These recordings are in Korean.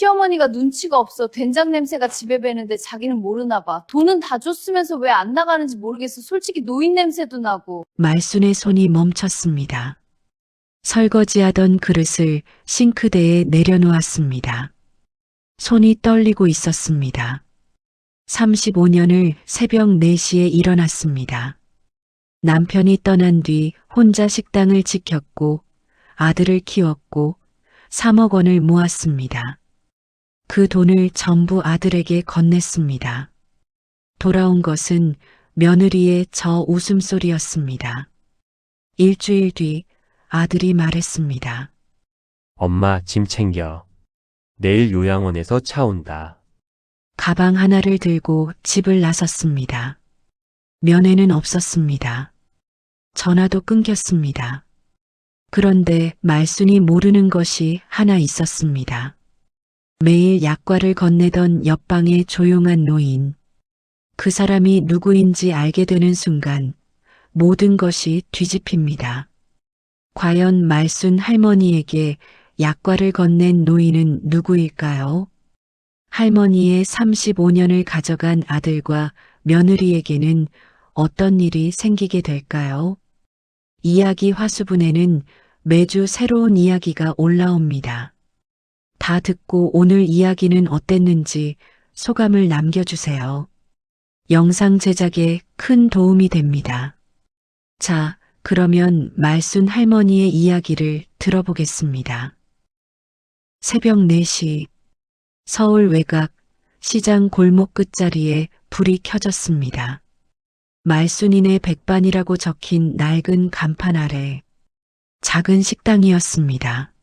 시어머니가 눈치가 없어. 된장 냄새가 집에 배는데 자기는 모르나 봐. 돈은 다 줬으면서 왜 안 나가는지 모르겠어. 솔직히 노인 냄새도 나고. 말순의 손이 멈췄습니다. 설거지하던 그릇을 싱크대에 내려놓았습니다. 손이 떨리고 있었습니다. 35년을 새벽 4시에 일어났습니다. 남편이 떠난 뒤 혼자 식당을 지켰고 아들을 키웠고 3억 원을 모았습니다. 그 돈을 전부 아들에게 건넸습니다. 돌아온 것은 며느리의 저 웃음소리였습니다. 일주일 뒤 아들이 말했습니다. 엄마, 짐 챙겨. 내일 요양원에서 차 온다. 가방 하나를 들고 집을 나섰습니다. 면회는 없었습니다. 전화도 끊겼습니다. 그런데 말순이 모르는 것이 하나 있었습니다. 매일 약과를 건네던 옆방의 조용한 노인. 그 사람이 누구인지 알게 되는 순간 모든 것이 뒤집힙니다. 과연 말순 할머니에게 약과를 건넨 노인은 누구일까요? 할머니의 35년을 가져간 아들과 며느리에게는 어떤 일이 생기게 될까요? 이야기 화수분에는 매주 새로운 이야기가 올라옵니다. 다 듣고 오늘 이야기는 어땠는지 소감을 남겨주세요. 영상 제작에 큰 도움이 됩니다. 자, 그러면 말순 할머니의 이야기를 들어보겠습니다. 새벽 4시 서울 외곽 시장 골목 끝자리에 불이 켜졌습니다. 말순이네 백반이라고 적힌 낡은 간판 아래 작은 식당이었습니다.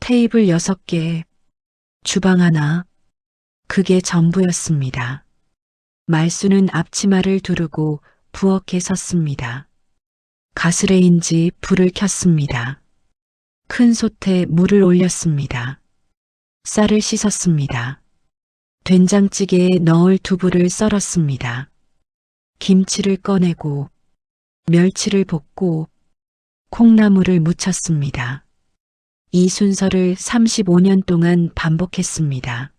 테이블 6개, 주방 하나, 그게 전부였습니다. 말순은 앞치마를 두르고 부엌에 섰습니다. 가스레인지 불을 켰습니다. 큰 솥에 물을 올렸습니다. 쌀을 씻었습니다. 된장찌개에 넣을 두부를 썰었습니다. 김치를 꺼내고 멸치를 볶고 콩나물을 무쳤습니다. 이 순서를 35년 동안 반복했습니다.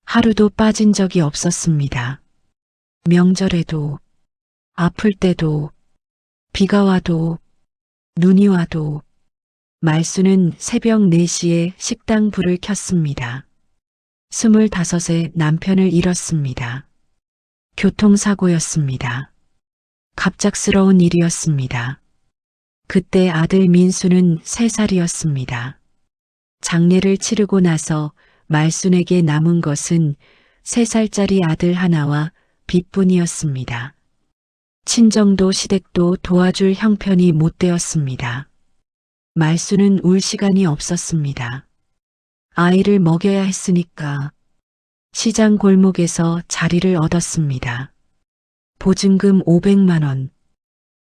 하루도 빠진 적이 없었습니다. 명절에도, 아플 때도, 비가 와도, 눈이 와도, 말순은 새벽 4시에 식당 불을 켰습니다. 25에 남편을 잃었습니다. 교통사고였습니다. 갑작스러운 일이었습니다. 그때 아들 민수는 3살이었습니다. 장례를 치르고 나서 말순에게 남은 것은 3살짜리 아들 하나와 빚뿐이었습니다. 친정도 시댁도 도와줄 형편이 못 되었습니다. 말순은 울 시간이 없었습니다. 아이를 먹여야 했으니까 시장 골목에서 자리를 얻었습니다. 보증금 500만 원,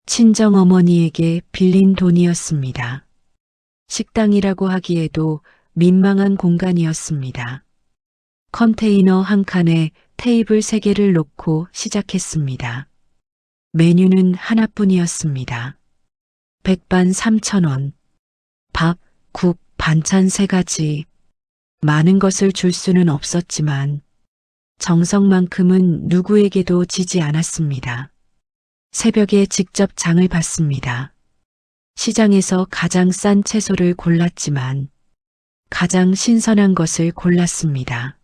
친정어머니에게 빌린 돈이었습니다. 식당이라고 하기에도 민망한 공간이었습니다. 컨테이너 한 칸에 테이블 3개를 놓고 시작했습니다. 메뉴는 하나뿐이었습니다. 백반 3,000원, 밥, 국, 반찬 3가지. 많은 것을 줄 수는 없었지만 정성만큼은 누구에게도 지지 않았습니다. 새벽에 직접 장을 봤습니다. 시장에서 가장 싼 채소를 골랐지만 가장 신선한 것을 골랐습니다.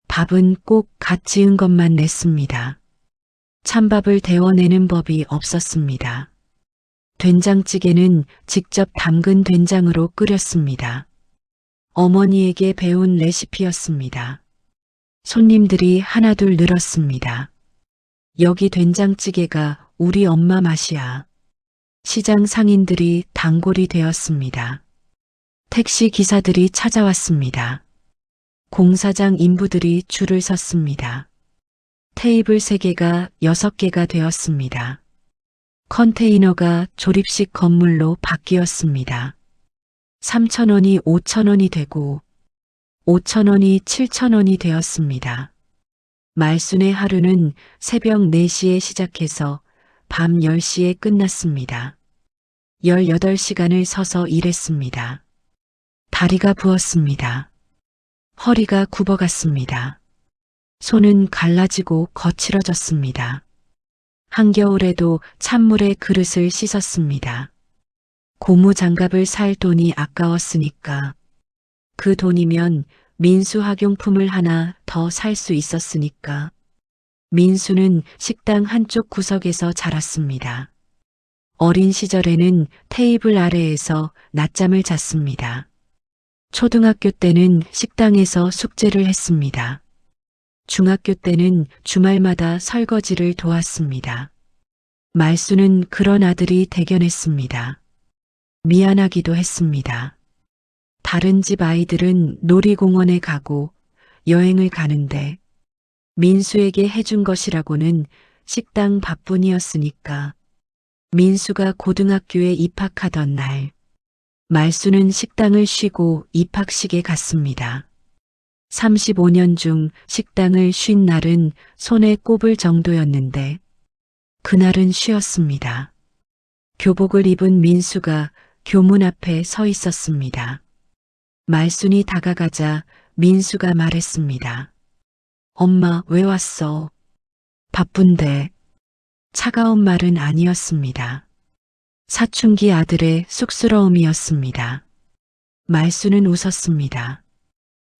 밥은 꼭 갓 지은 것만 냈습니다. 찬밥을 데워내는 법이 없었습니다. 된장찌개는 직접 담근 된장으로 끓였습니다. 어머니에게 배운 레시피였습니다. 손님들이 하나둘 늘었습니다. 여기 된장찌개가 우리 엄마 맛이야. 시장 상인들이 단골이 되었습니다. 택시 기사들이 찾아왔습니다. 공사장 인부들이 줄을 섰습니다. 테이블 3개가 6개가 되었습니다. 컨테이너가 조립식 건물로 바뀌었습니다. 3,000원이 5,000원이 되고 5,000원이 7,000원이 되었습니다. 말순의 하루는 새벽 4시에 시작해서 밤 10시에 끝났습니다. 18시간을 서서 일했습니다. 다리가 부었습니다. 허리가 굽어갔습니다. 손은 갈라지고 거칠어졌습니다. 한겨울에도 찬물에 그릇을 씻었습니다. 고무 장갑을 살 돈이 아까웠으니까. 그 돈이면 민수 학용품을 하나 더 살 수 있었으니까. 민수는 식당 한쪽 구석에서 자랐습니다. 어린 시절에는 테이블 아래에서 낮잠을 잤습니다. 초등학교 때는 식당에서 숙제를 했습니다. 중학교 때는 주말마다 설거지를 도왔습니다. 말수는 그런 아들이 대견했습니다. 미안하기도 했습니다. 다른 집 아이들은 놀이공원에 가고 여행을 가는데 민수에게 해준 것이라고는 식당 밥뿐이었으니까. 민수가 고등학교에 입학하던 날, 말수는 식당을 쉬고 입학식에 갔습니다. 35년 중 식당을 쉰 날은 손에 꼽을 정도였는데 그날은 쉬었습니다. 교복을 입은 민수가 교문 앞에 서 있었습니다. 말순이 다가가자 민수가 말했습니다. 엄마, 왜 왔어? 바쁜데. 차가운 말은 아니었습니다. 사춘기 아들의 쑥스러움이었습니다. 말수는 웃었습니다.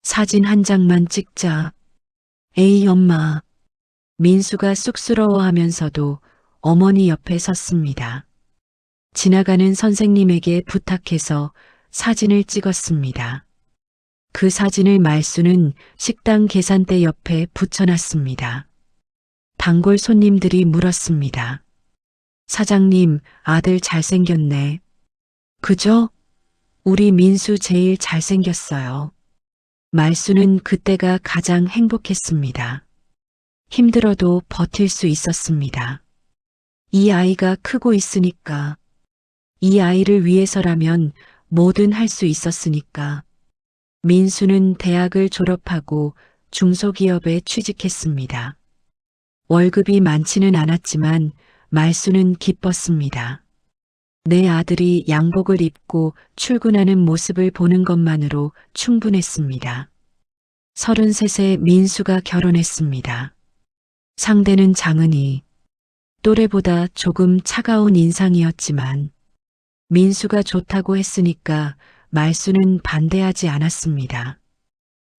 사진 한 장만 찍자. 에이, 엄마. 민수가 쑥스러워하면서도 어머니 옆에 섰습니다. 지나가는 선생님에게 부탁해서 사진을 찍었습니다. 그 사진을 말수는 식당 계산대 옆에 붙여놨습니다. 단골 손님들이 물었습니다. 사장님, 아들 잘생겼네. 그죠? 우리 민수 제일 잘생겼어요. 말수는 그때가 가장 행복했습니다. 힘들어도 버틸 수 있었습니다. 이 아이가 크고 있으니까. 이 아이를 위해서라면 뭐든 할 수 있었으니까. 민수는 대학을 졸업하고 중소기업에 취직했습니다. 월급이 많지는 않았지만 말수는 기뻤습니다. 내 아들이 양복을 입고 출근하는 모습을 보는 것만으로 충분했습니다. 33세 민수가 결혼했습니다. 상대는 장은이. 또래보다 조금 차가운 인상이었지만 민수가 좋다고 했으니까 말수는 반대하지 않았습니다.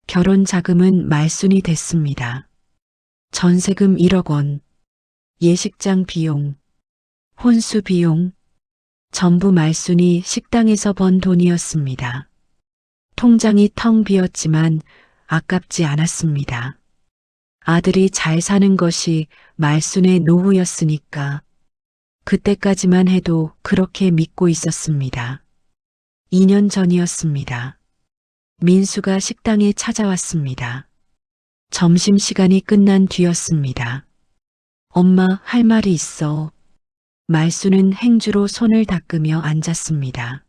결혼 자금은 말순이 됐습니다. 전세금 1억 원, 예식장 비용, 혼수 비용, 전부 말순이 식당에서 번 돈이었습니다. 통장이 텅 비었지만 아깝지 않았습니다. 아들이 잘 사는 것이 말순의 노후였으니까 그때까지만 해도 그렇게 믿고 있었습니다. 2년 전이었습니다. 민수가 식당에 찾아왔습니다. 점심시간이 끝난 뒤였습니다. 엄마, 할 말이 있어. 말수는 행주로 손을 닦으며 앉았습니다.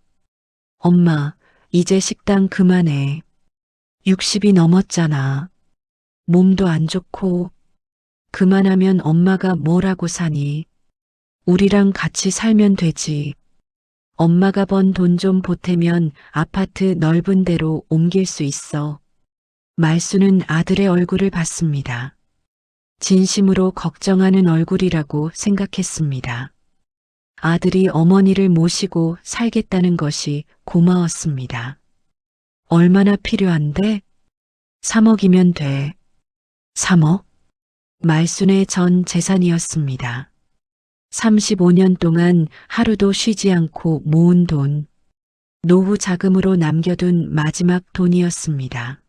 엄마, 이제 식당 그만해. 60이 넘었잖아. 몸도 안 좋고. 그만하면 엄마가 뭐라고 사니? 우리랑 같이 살면 되지. 엄마가 번 돈 좀 보태면 아파트 넓은 데로 옮길 수 있어. 말수는 아들의 얼굴을 봤습니다. 진심으로 걱정하는 얼굴이라고 생각했습니다. 아들이 어머니를 모시고 살겠다는 것이 고마웠습니다. 얼마나 필요한데? 3억이면 돼. 3억? 말순의 전 재산이었습니다. 35년 동안 하루도 쉬지 않고 모은 돈, 노후 자금으로 남겨둔 마지막 돈이었습니다.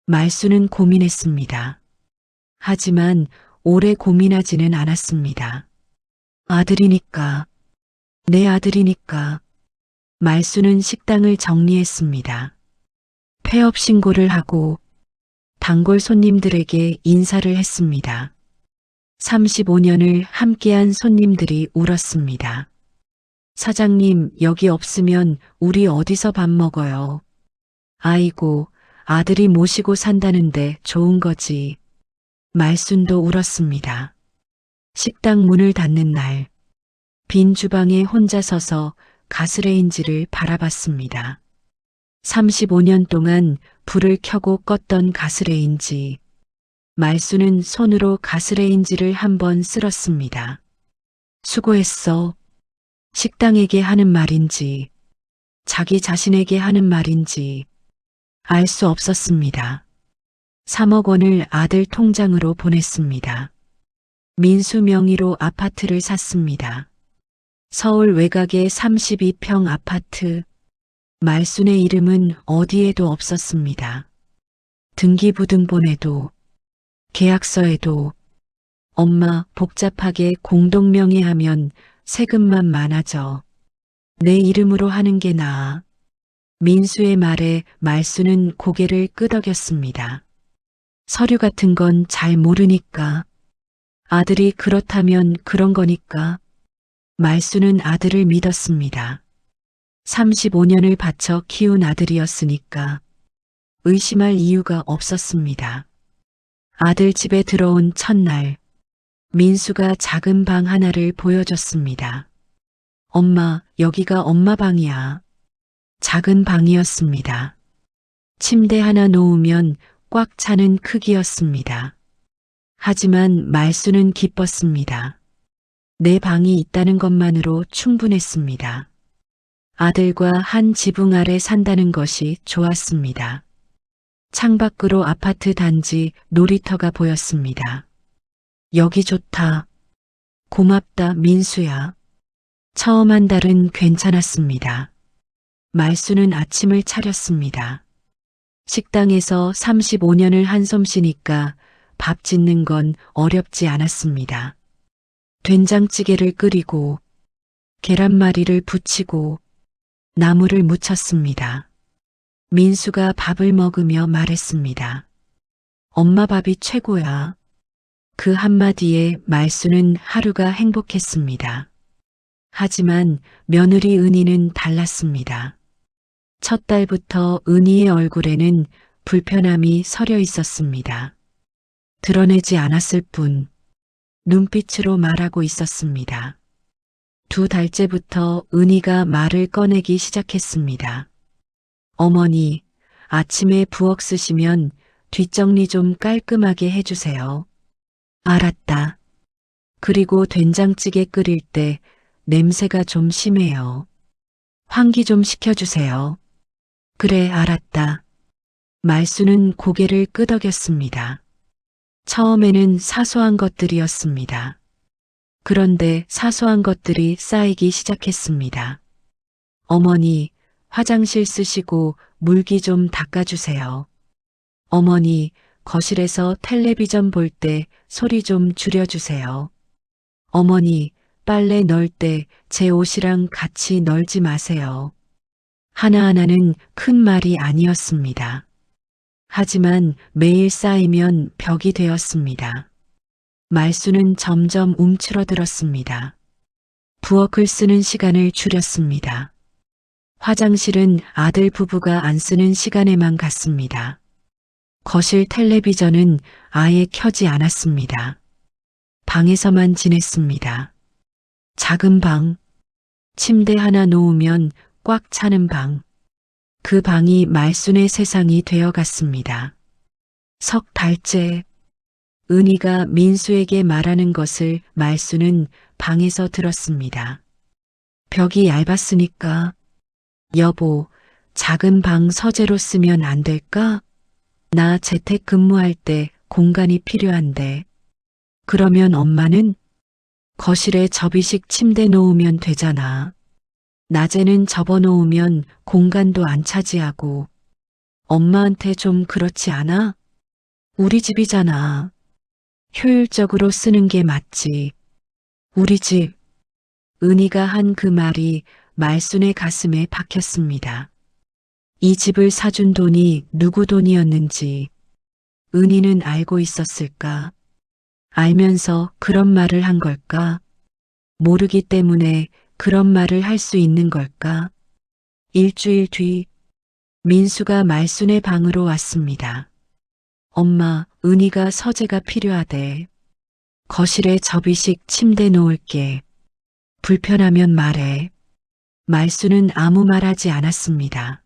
말수는 고민했습니다. 하지만 오래 고민하지는 않았습니다. 아들이니까, 내 아들이니까. 말수는 식당을 정리했습니다. 폐업 신고를 하고 단골 손님들에게 인사를 했습니다. 35년을 함께한 손님들이 울었습니다. 사장님, 여기 없으면 우리 어디서 밥 먹어요? 아이고, 아들이 모시고 산다는데 좋은 거지. 말순도 울었습니다. 식당 문을 닫는 날, 빈 주방에 혼자 서서 가스레인지를 바라봤습니다. 35년 동안 불을 켜고 껐던 가스레인지. 말수는 손으로 가스레인지를 한번 쓸었습니다. 수고했어. 식당에게 하는 말인지, 자기 자신에게 하는 말인지 알 수 없었습니다. 3억 원을 아들 통장으로 보냈습니다. 민수 명의로 아파트를 샀습니다. 서울 외곽의 32평 아파트. 말순의 이름은 어디에도 없었습니다. 등기부등본에도, 계약서에도. 엄마, 복잡하게 공동명의하면 세금만 많아져. 내 이름으로 하는 게 나아. 민수의 말에 말수는 고개를 끄덕였습니다. 서류 같은 건 잘 모르니까. 아들이 그렇다면 그런 거니까. 말수는 아들을 믿었습니다. 35년을 바쳐 키운 아들이었으니까 의심할 이유가 없었습니다. 아들 집에 들어온 첫날, 민수가 작은 방 하나를 보여줬습니다. 엄마, 여기가 엄마 방이야. 작은 방이었습니다. 침대 하나 놓으면 꽉 차는 크기였습니다. 하지만 말수는 기뻤습니다. 내 방이 있다는 것만으로 충분했습니다. 아들과 한 지붕 아래 산다는 것이 좋았습니다. 창밖으로 아파트 단지 놀이터가 보였습니다. 여기 좋다. 고맙다, 민수야. 처음 한 달은 괜찮았습니다. 말수는 아침을 차렸습니다. 식당에서 35년을 한솜 쉬니까 밥 짓는 건 어렵지 않았습니다. 된장찌개를 끓이고 계란말이를 부치고 나물을 무쳤습니다. 민수가 밥을 먹으며 말했습니다. 엄마 밥이 최고야. 그 한마디에 말수는 하루가 행복했습니다. 하지만 며느리 은희는 달랐습니다. 첫 달부터 은희의 얼굴에는 불편함이 서려 있었습니다. 드러내지 않았을 뿐 눈빛으로 말하고 있었습니다. 2달째부터 은희가 말을 꺼내기 시작했습니다. 어머니, 아침에 부엌 쓰시면 뒷정리 좀 깔끔하게 해주세요. 알았다. 그리고 된장찌개 끓일 때 냄새가 좀 심해요. 환기 좀 시켜주세요. 그래, 알았다. 말수는 고개를 끄덕였습니다. 처음에는 사소한 것들이었습니다. 그런데 사소한 것들이 쌓이기 시작했습니다. 어머니, 화장실 쓰시고 물기 좀 닦아주세요. 어머니, 거실에서 텔레비전 볼 때 소리 좀 줄여주세요. 어머니, 빨래 널 때 제 옷이랑 같이 널지 마세요. 하나하나는 큰 말이 아니었습니다. 하지만 매일 쌓이면 벽이 되었습니다. 말수는 점점 움츠러들었습니다. 부엌을 쓰는 시간을 줄였습니다. 화장실은 아들 부부가 안 쓰는 시간에만 갔습니다. 거실 텔레비전은 아예 켜지 않았습니다. 방에서만 지냈습니다. 작은 방, 침대 하나 놓으면 꽉 차는 방. 그 방이 말순의 세상이 되어갔습니다. 석 달째, 은희가 민수에게 말하는 것을 말수는 방에서 들었습니다. 벽이 얇았으니까. 여보, 작은 방 서재로 쓰면 안 될까? 나 재택 근무할 때 공간이 필요한데. 그러면 엄마는? 거실에 접이식 침대 놓으면 되잖아. 낮에는 접어놓으면 공간도 안 차지하고. 엄마한테 좀 그렇지 않아? 우리 집이잖아. 효율적으로 쓰는 게 맞지. 우리 집. 은희가 한 그 말이 말순의 가슴에 박혔습니다. 이 집을 사준 돈이 누구 돈이었는지 은희는 알고 있었을까? 알면서 그런 말을 한 걸까? 모르기 때문에 그런 말을 할 수 있는 걸까? 일주일 뒤 민수가 말순의 방으로 왔습니다. 엄마, 은희가 서재가 필요하대. 거실에 접이식 침대 놓을게. 불편하면 말해. 말수는 아무 말하지 않았습니다.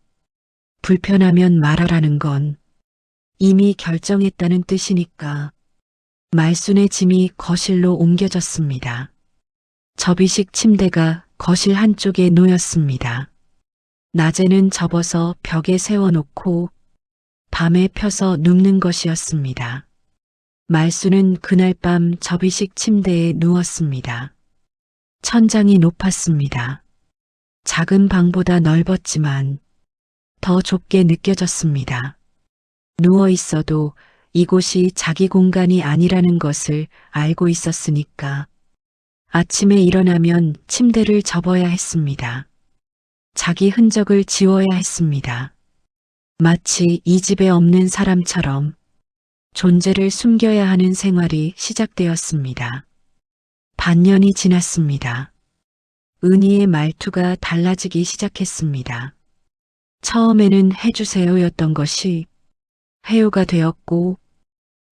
불편하면 말하라는 건 이미 결정했다는 뜻이니까. 말순의 짐이 거실로 옮겨졌습니다. 접이식 침대가 거실 한쪽에 놓였습니다. 낮에는 접어서 벽에 세워놓고 밤에 펴서 눕는 것이었습니다. 말순은 그날 밤 접이식 침대에 누웠습니다. 천장이 높았습니다. 작은 방보다 넓었지만 더 좁게 느껴졌습니다. 누워 있어도 이곳이 자기 공간이 아니라는 것을 알고 있었으니까 아침에 일어나면 침대를 접어야 했습니다. 자기 흔적을 지워야 했습니다. 마치 이 집에 없는 사람처럼 존재를 숨겨야 하는 생활이 시작되었습니다. 반년이 지났습니다. 은희의 말투가 달라지기 시작했습니다. 처음에는 해주세요였던 것이 해요가 되었고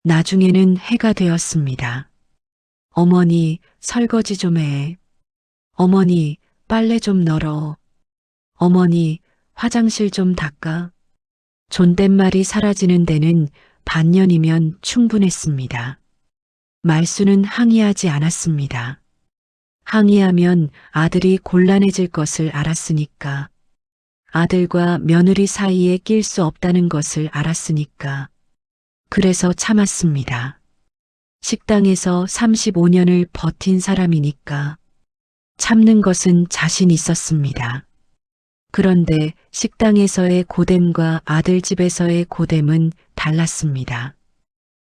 나중에는 해가 되었습니다. 어머니, 설거지 좀 해. 어머니, 빨래 좀 널어. 어머니, 화장실 좀 닦아. 존댓말이 사라지는 데는 반년이면 충분했습니다. 말수는 항의하지 않았습니다. 항의하면 아들이 곤란해질 것을 알았으니까. 아들과 며느리 사이에 낄 수 없다는 것을 알았으니까. 그래서 참았습니다. 식당에서 35년을 버틴 사람이니까. 참는 것은 자신 있었습니다. 그런데 식당에서의 고됨과 아들 집에서의 고됨은 달랐습니다.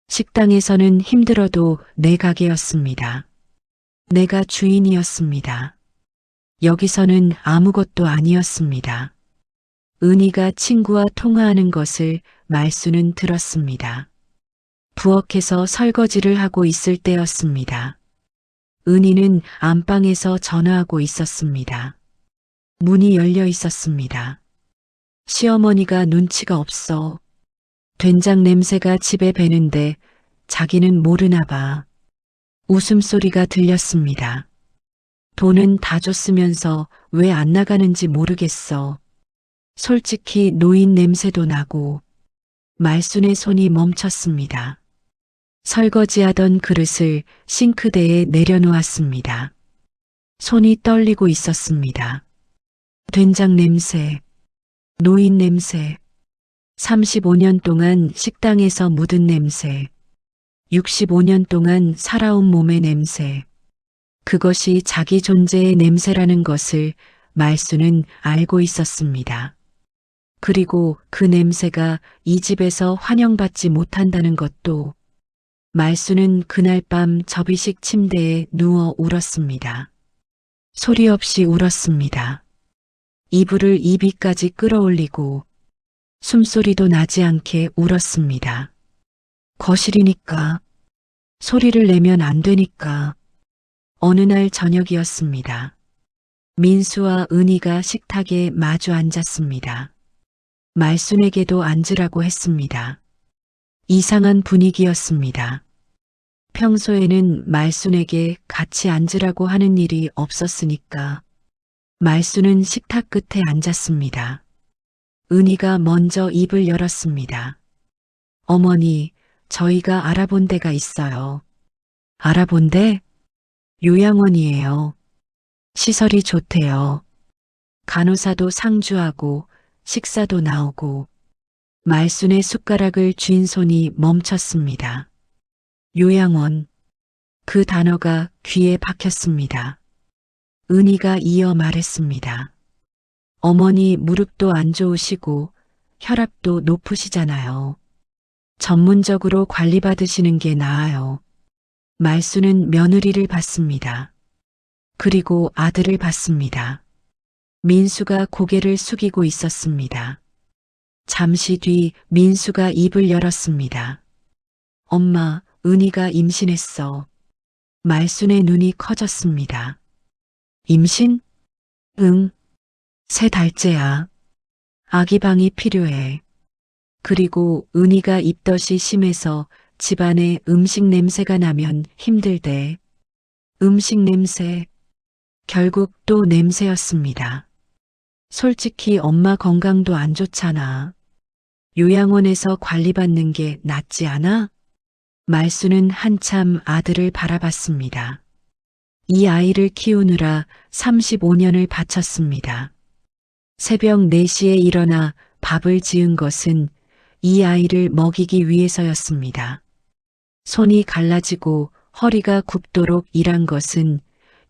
식당에서는 힘들어도 내 가게였습니다. 내가 주인이었습니다. 여기서는 아무것도 아니었습니다. 은희가 친구와 통화하는 것을 말수는 들었습니다. 부엌에서 설거지를 하고 있을 때였습니다. 은희는 안방에서 전화하고 있었습니다. 문이 열려 있었습니다. 시어머니가 눈치가 없어. 된장 냄새가 집에 배는데 자기는 모르나 봐. 웃음소리가 들렸습니다. 돈은 다 줬으면서 왜 안 나가는지 모르겠어. 솔직히 노인 냄새도 나고. 말순의 손이 멈췄습니다. 설거지하던 그릇을 싱크대에 내려놓았습니다. 손이 떨리고 있었습니다. 된장 냄새, 노인 냄새, 35년 동안 식당에서 묻은 냄새, 65년 동안 살아온 몸의 냄새, 그것이 자기 존재의 냄새라는 것을 말수는 알고 있었습니다. 그리고 그 냄새가 이 집에서 환영받지 못한다는 것도. 말수는 그날 밤 접이식 침대에 누워 울었습니다. 소리 없이 울었습니다. 이불을 입 위까지 끌어올리고 숨소리도 나지 않게 울었습니다. 거실이니까, 소리를 내면 안 되니까. 어느 날 저녁이었습니다. 민수와 은희가 식탁에 마주 앉았습니다. 말순에게도 앉으라고 했습니다. 이상한 분위기였습니다. 평소에는 말순에게 같이 앉으라고 하는 일이 없었으니까 말순은 식탁 끝에 앉았습니다. 은희가 먼저 입을 열었습니다. 어머니, 저희가 알아본 데가 있어요. 알아본 데? 요양원이에요. 시설이 좋대요. 간호사도 상주하고 식사도 나오고. 말순의 숟가락을 쥔 손이 멈췄습니다. 요양원. 그 단어가 귀에 박혔습니다. 은희가 이어 말했습니다. 어머니 무릎도 안 좋으시고 혈압도 높으시잖아요. 전문적으로 관리받으시는 게 나아요. 말수는 며느리를 봤습니다. 그리고 아들을 봤습니다. 민수가 고개를 숙이고 있었습니다. 잠시 뒤 민수가 입을 열었습니다. 엄마, 은희가 임신했어. 말순의 눈이 커졌습니다. 임신? 응. 3달째야. 아기방이 필요해. 그리고 은희가 입덧이 심해서 집안에 음식 냄새가 나면 힘들대. 음식 냄새. 결국 또 냄새였습니다. 솔직히 엄마 건강도 안 좋잖아. 요양원에서 관리받는 게 낫지 않아? 말수는 한참 아들을 바라봤습니다. 이 아이를 키우느라 35년을 바쳤습니다. 새벽 4시에 일어나 밥을 지은 것은 이 아이를 먹이기 위해서였습니다. 손이 갈라지고 허리가 굽도록 일한 것은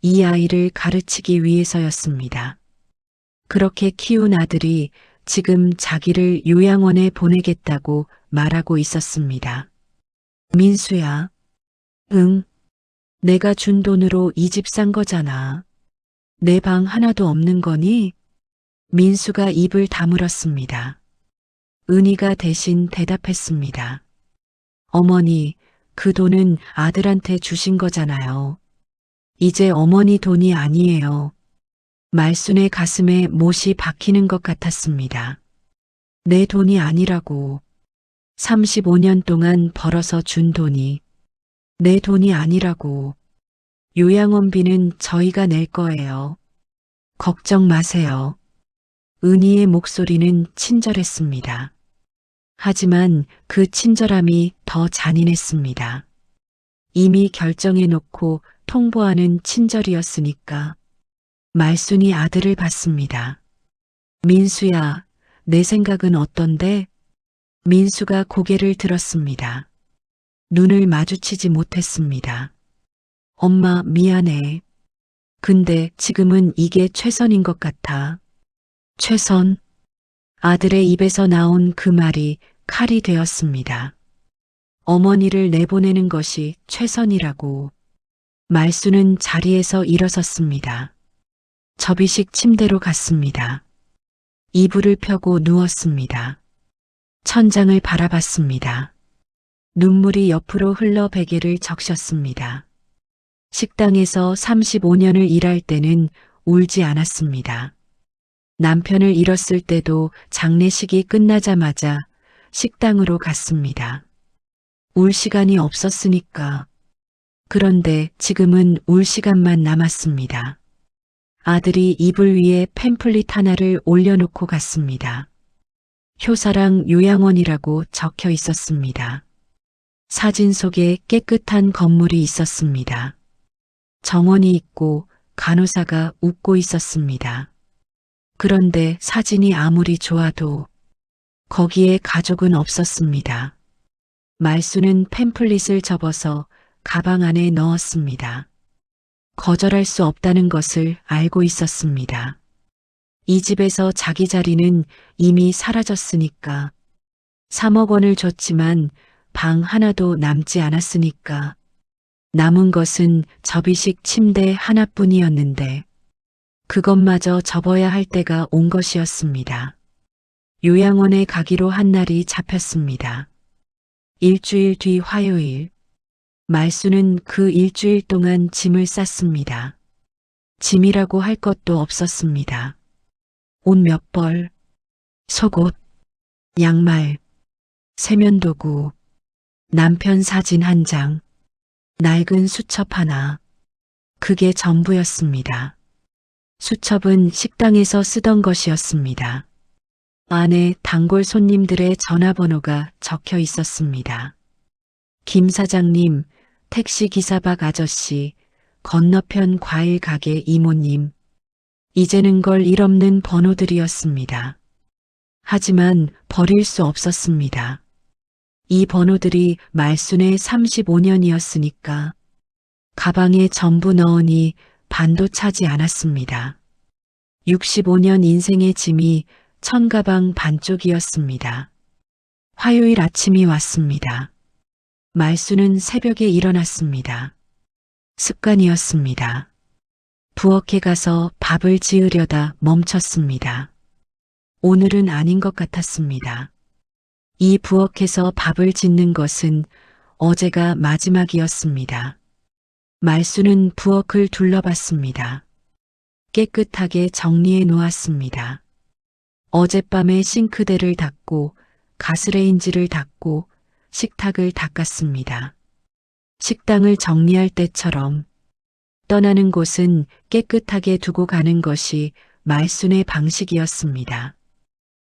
이 아이를 가르치기 위해서였습니다. 그렇게 키운 아들이 지금 자기를 요양원에 보내겠다고 말하고 있었습니다. 민수야. 응. 내가 준 돈으로 이 집 산 거잖아. 내 방 하나도 없는 거니? 민수가 입을 다물었습니다. 은희가 대신 대답했습니다. 어머니, 그 돈은 아들한테 주신 거잖아요. 이제 어머니 돈이 아니에요. 말순의 가슴에 못이 박히는 것 같았습니다. 내 돈이 아니라고. 35년 동안 벌어서 준 돈이 내 돈이 아니라고. 요양원비는 저희가 낼 거예요. 걱정 마세요. 은희의 목소리는 친절했습니다. 하지만 그 친절함이 더 잔인했습니다. 이미 결정해놓고 통보하는 친절이었으니까. 말순이 아들을 봤습니다. 민수야, 내 생각은 어떤데? 민수가 고개를 들었습니다. 눈을 마주치지 못했습니다. 엄마, 미안해. 근데 지금은 이게 최선인 것 같아. 최선? 아들의 입에서 나온 그 말이 칼이 되었습니다. 어머니를 내보내는 것이 최선이라고. 말수는 자리에서 일어섰습니다. 접이식 침대로 갔습니다. 이불을 펴고 누웠습니다. 천장을 바라봤습니다. 눈물이 옆으로 흘러 베개를 적셨습니다. 식당에서 35년을 일할 때는 울지 않았습니다. 남편을 잃었을 때도 장례식이 끝나자마자 식당으로 갔습니다. 울 시간이 없었으니까. 그런데 지금은 울 시간만 남았습니다. 아들이 이불 위에 팸플릿 하나를 올려놓고 갔습니다. 효사랑 요양원이라고 적혀 있었습니다. 사진 속에 깨끗한 건물이 있었습니다. 정원이 있고 간호사가 웃고 있었습니다. 그런데 사진이 아무리 좋아도 거기에 가족은 없었습니다. 말수는 팸플릿을 접어서 가방 안에 넣었습니다. 거절할 수 없다는 것을 알고 있었습니다. 이 집에서 자기 자리는 이미 사라졌으니까. 3억 원을 줬지만 방 하나도 남지 않았으니까. 남은 것은 접이식 침대 하나뿐이었는데 그것마저 접어야 할 때가 온 것이었습니다. 요양원에 가기로 한 날이 잡혔습니다. 일주일 뒤 화요일. 말수는 그 일주일 동안 짐을 쌌습니다. 짐이라고 할 것도 없었습니다. 옷 몇 벌, 속옷, 양말, 세면도구, 남편 사진 한 장, 낡은 수첩 하나. 그게 전부였습니다. 수첩은 식당에서 쓰던 것이었습니다. 안에 단골 손님들의 전화번호가 적혀 있었습니다. 김 사장님, 택시기사 박 아저씨, 건너편 과일 가게 이모님. 이제는 걸 일 없는 번호들이었습니다. 하지만 버릴 수 없었습니다. 이 번호들이 말순의 35년이었으니까 가방에 전부 넣으니 반도 차지 않았습니다. 65년 인생의 짐이 천가방 반쪽이었습니다. 화요일 아침이 왔습니다. 말수는 새벽에 일어났습니다. 습관이었습니다. 부엌에 가서 밥을 지으려다 멈췄습니다. 오늘은 아닌 것 같았습니다. 이 부엌에서 밥을 짓는 것은 어제가 마지막이었습니다. 말수는 부엌을 둘러봤습니다. 깨끗하게 정리해 놓았습니다. 어젯밤에 싱크대를 닦고 가스레인지를 닦고 식탁을 닦았습니다. 식당을 정리할 때처럼 떠나는 곳은 깨끗하게 두고 가는 것이 말순의 방식이었습니다.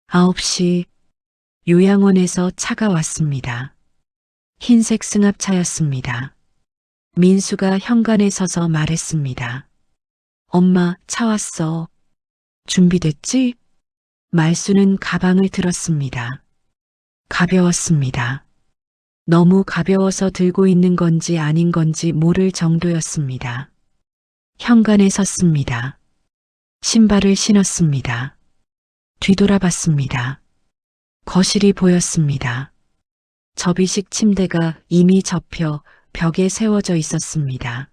9시 요양원에서 차가 왔습니다. 흰색 승합차였습니다. 민수가 현관에 서서 말했습니다. 엄마, 차 왔어. 준비됐지? 말수는 가방을 들었습니다. 가벼웠습니다. 너무 가벼워서 들고 있는 건지 아닌 건지 모를 정도였습니다. 현관에 섰습니다. 신발을 신었습니다. 뒤돌아봤습니다. 거실이 보였습니다. 접이식 침대가 이미 접혀 벽에 세워져 있었습니다.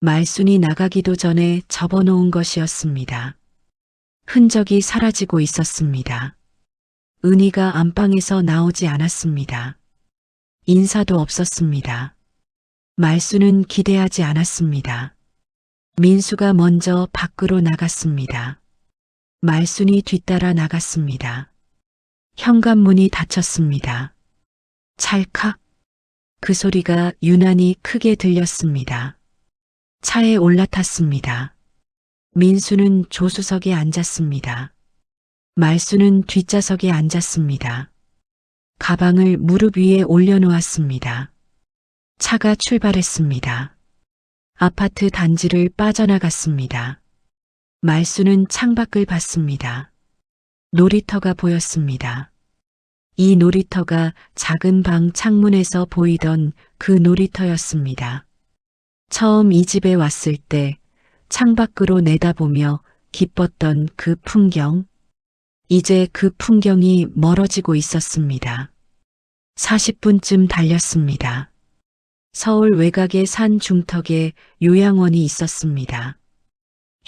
말순이 나가기도 전에 접어놓은 것이었습니다. 흔적이 사라지고 있었습니다. 은희가 안방에서 나오지 않았습니다. 인사도 없었습니다. 말순은 기대하지 않았습니다. 민수가 먼저 밖으로 나갔습니다. 말순이 뒤따라 나갔습니다. 현관문이 닫혔습니다. 찰칵. 그 소리가 유난히 크게 들렸습니다. 차에 올라탔습니다. 민수는 조수석에 앉았습니다. 말수는 뒷좌석에 앉았습니다. 가방을 무릎 위에 올려놓았습니다. 차가 출발했습니다. 아파트 단지를 빠져나갔습니다. 말수는 창밖을 봤습니다. 놀이터가 보였습니다. 이 놀이터가 작은 방 창문에서 보이던 그 놀이터였습니다. 처음 이 집에 왔을 때 창밖으로 내다보며 기뻤던 그 풍경, 이제 그 풍경이 멀어지고 있었습니다. 40분쯤 달렸습니다. 서울 외곽의 산 중턱에 요양원이 있었습니다.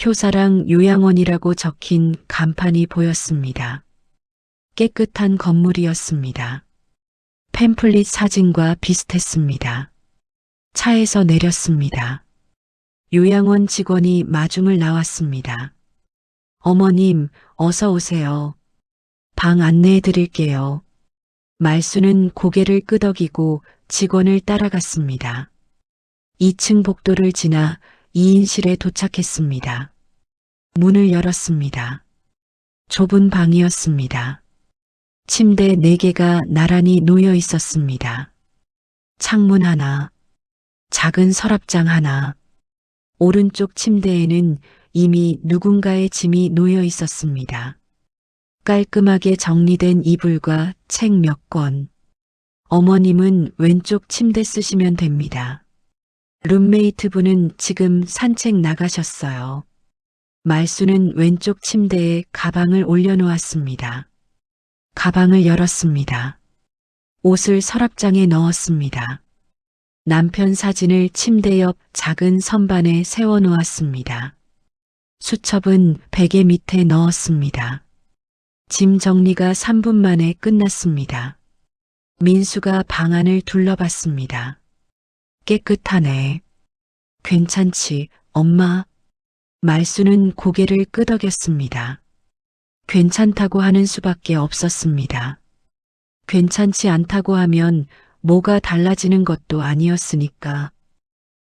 효사랑 요양원이라고 적힌 간판이 보였습니다. 깨끗한 건물이었습니다. 팸플릿 사진과 비슷했습니다. 차에서 내렸습니다. 요양원 직원이 마중을 나왔습니다. 어머님, 어서 오세요. 방 안내해 드릴게요. 말수는 고개를 끄덕이고 직원을 따라갔습니다. 2층 복도를 지나 2인실에 도착했습니다. 문을 열었습니다. 좁은 방이었습니다. 침대 4개가 나란히 놓여 있었습니다. 창문 하나, 작은 서랍장 하나, 오른쪽 침대에는 이미 누군가의 짐이 놓여 있었습니다. 깔끔하게 정리된 이불과 책 몇 권. 어머님은 왼쪽 침대 쓰시면 됩니다. 룸메이트 분은 지금 산책 나가셨어요. 말수는 왼쪽 침대에 가방을 올려놓았습니다. 가방을 열었습니다. 옷을 서랍장에 넣었습니다. 남편 사진을 침대 옆 작은 선반에 세워놓았습니다. 수첩은 베개 밑에 넣었습니다. 짐 정리가 3분 만에 끝났습니다. 민수가 방 안을 둘러봤습니다. 깨끗하네. 괜찮지, 엄마? 말수는 고개를 끄덕였습니다. 괜찮다고 하는 수밖에 없었습니다. 괜찮지 않다고 하면 뭐가 달라지는 것도 아니었으니까.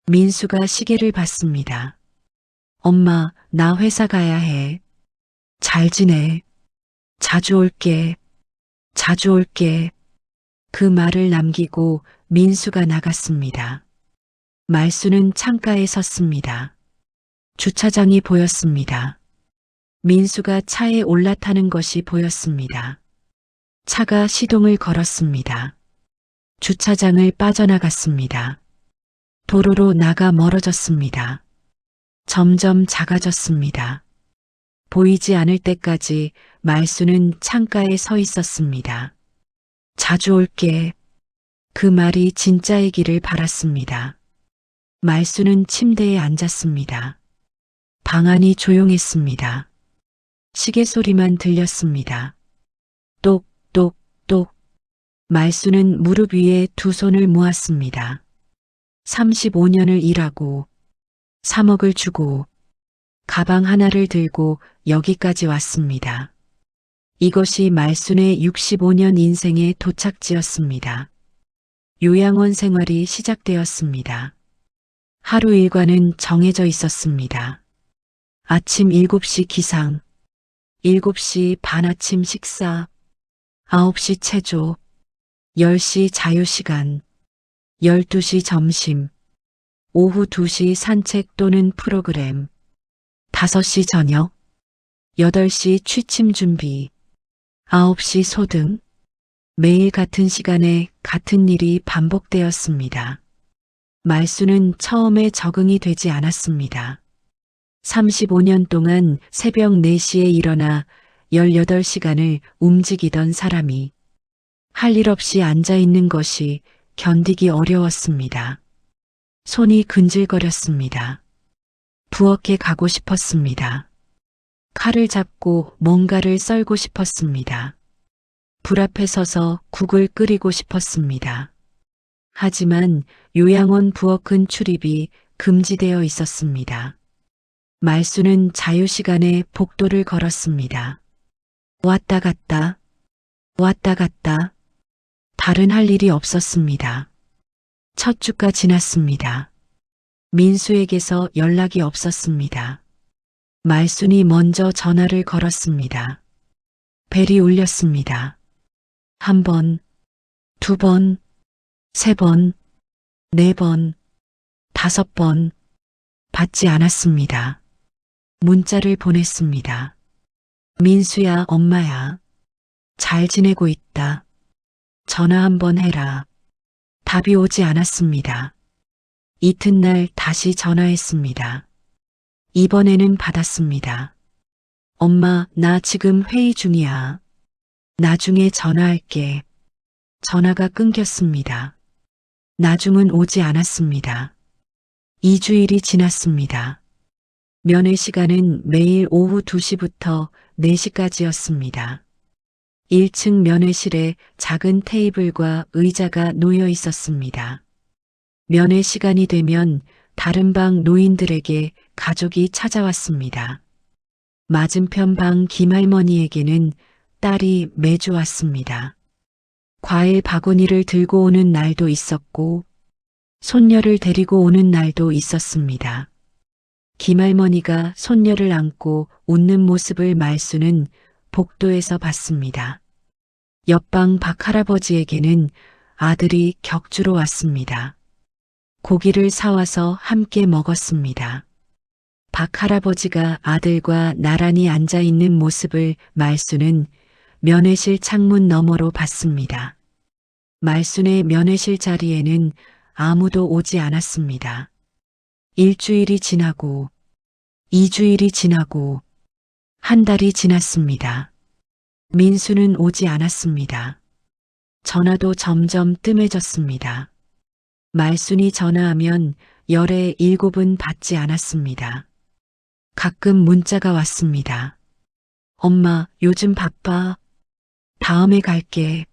민수가 시계를 봤습니다. 엄마, 나 회사 가야 해. 잘 지내. 자주 올게. 자주 올게. 그 말을 남기고 민수가 나갔습니다. 말수는 창가에 섰습니다. 주차장이 보였습니다. 민수가 차에 올라타는 것이 보였습니다. 차가 시동을 걸었습니다. 주차장을 빠져나갔습니다. 도로로 나가 멀어졌습니다. 점점 작아졌습니다. 보이지 않을 때까지 말수는 창가에 서 있었습니다. 자주 올게. 그 말이 진짜이기를 바랐습니다. 말수는 침대에 앉았습니다. 방 안이 조용했습니다. 시계 소리만 들렸습니다. 똑, 똑, 똑. 말수는 무릎 위에 두 손을 모았습니다. 35년을 일하고 3억을 주고 가방 하나를 들고 여기까지 왔습니다. 이것이 말순의 65년 인생의 도착지였습니다. 요양원 생활이 시작되었습니다. 하루 일과는 정해져 있었습니다. 아침 7시 기상, 7시 반 아침 식사, 9시 체조, 10시 자유시간, 12시 점심, 오후 2시 산책 또는 프로그램, 5시 저녁, 8시 취침 준비, 9시 소등. 매일 같은 시간에 같은 일이 반복되었습니다. 말수는 처음에 적응이 되지 않았습니다. 35년 동안 새벽 4시에 일어나 18시간을 움직이던 사람이 할 일 없이 앉아 있는 것이 견디기 어려웠습니다. 손이 근질거렸습니다. 부엌에 가고 싶었습니다. 칼을 잡고 뭔가를 썰고 싶었습니다. 불 앞에 서서 국을 끓이고 싶었습니다. 하지만 요양원 부엌은 출입이 금지되어 있었습니다. 말수는 자유시간에 복도를 걸었습니다. 왔다 갔다, 왔다 갔다. 다른 할 일이 없었습니다. 첫 주가 지났습니다. 민수에게서 연락이 없었습니다. 말순이 먼저 전화를 걸었습니다. 벨이 울렸습니다. 1번, 2번, 3번, 4번, 5번. 받지 않았습니다. 문자를 보냈습니다. 민수야, 엄마야. 잘 지내고 있다. 전화 한번 해라. 답이 오지 않았습니다. 이튿날 다시 전화했습니다. 이번에는 받았습니다. 엄마, 나 지금 회의 중이야. 나중에 전화할게. 전화가 끊겼습니다. 나중은 오지 않았습니다. 2주일이 지났습니다. 면회 시간은 매일 오후 2시부터 4시까지였습니다. 1층 면회실에 작은 테이블과 의자가 놓여 있었습니다. 면회 시간이 되면 다른 방 노인들에게 가족이 찾아왔습니다. 맞은편 방 김할머니에게는 딸이 매주 왔습니다. 과일 바구니를 들고 오는 날도 있었고 손녀를 데리고 오는 날도 있었습니다. 김할머니가 손녀를 안고 웃는 모습을 말수는 복도에서 봤습니다. 옆방 박할아버지에게는 아들이 격주로 왔습니다. 고기를 사와서 함께 먹었습니다. 박할아버지가 아들과 나란히 앉아 있는 모습을 말수는 면회실 창문 너머로 봤습니다. 말순의 면회실 자리에는 아무도 오지 않았습니다. 1주일이 지나고 2주일이 지나고 한 달이 지났습니다. 민수는 오지 않았습니다. 전화도 점점 뜸해졌습니다. 말순이 전화하면 열에 7은 받지 않았습니다. 가끔 문자가 왔습니다. 엄마, 요즘 바빠. 다음에 갈게.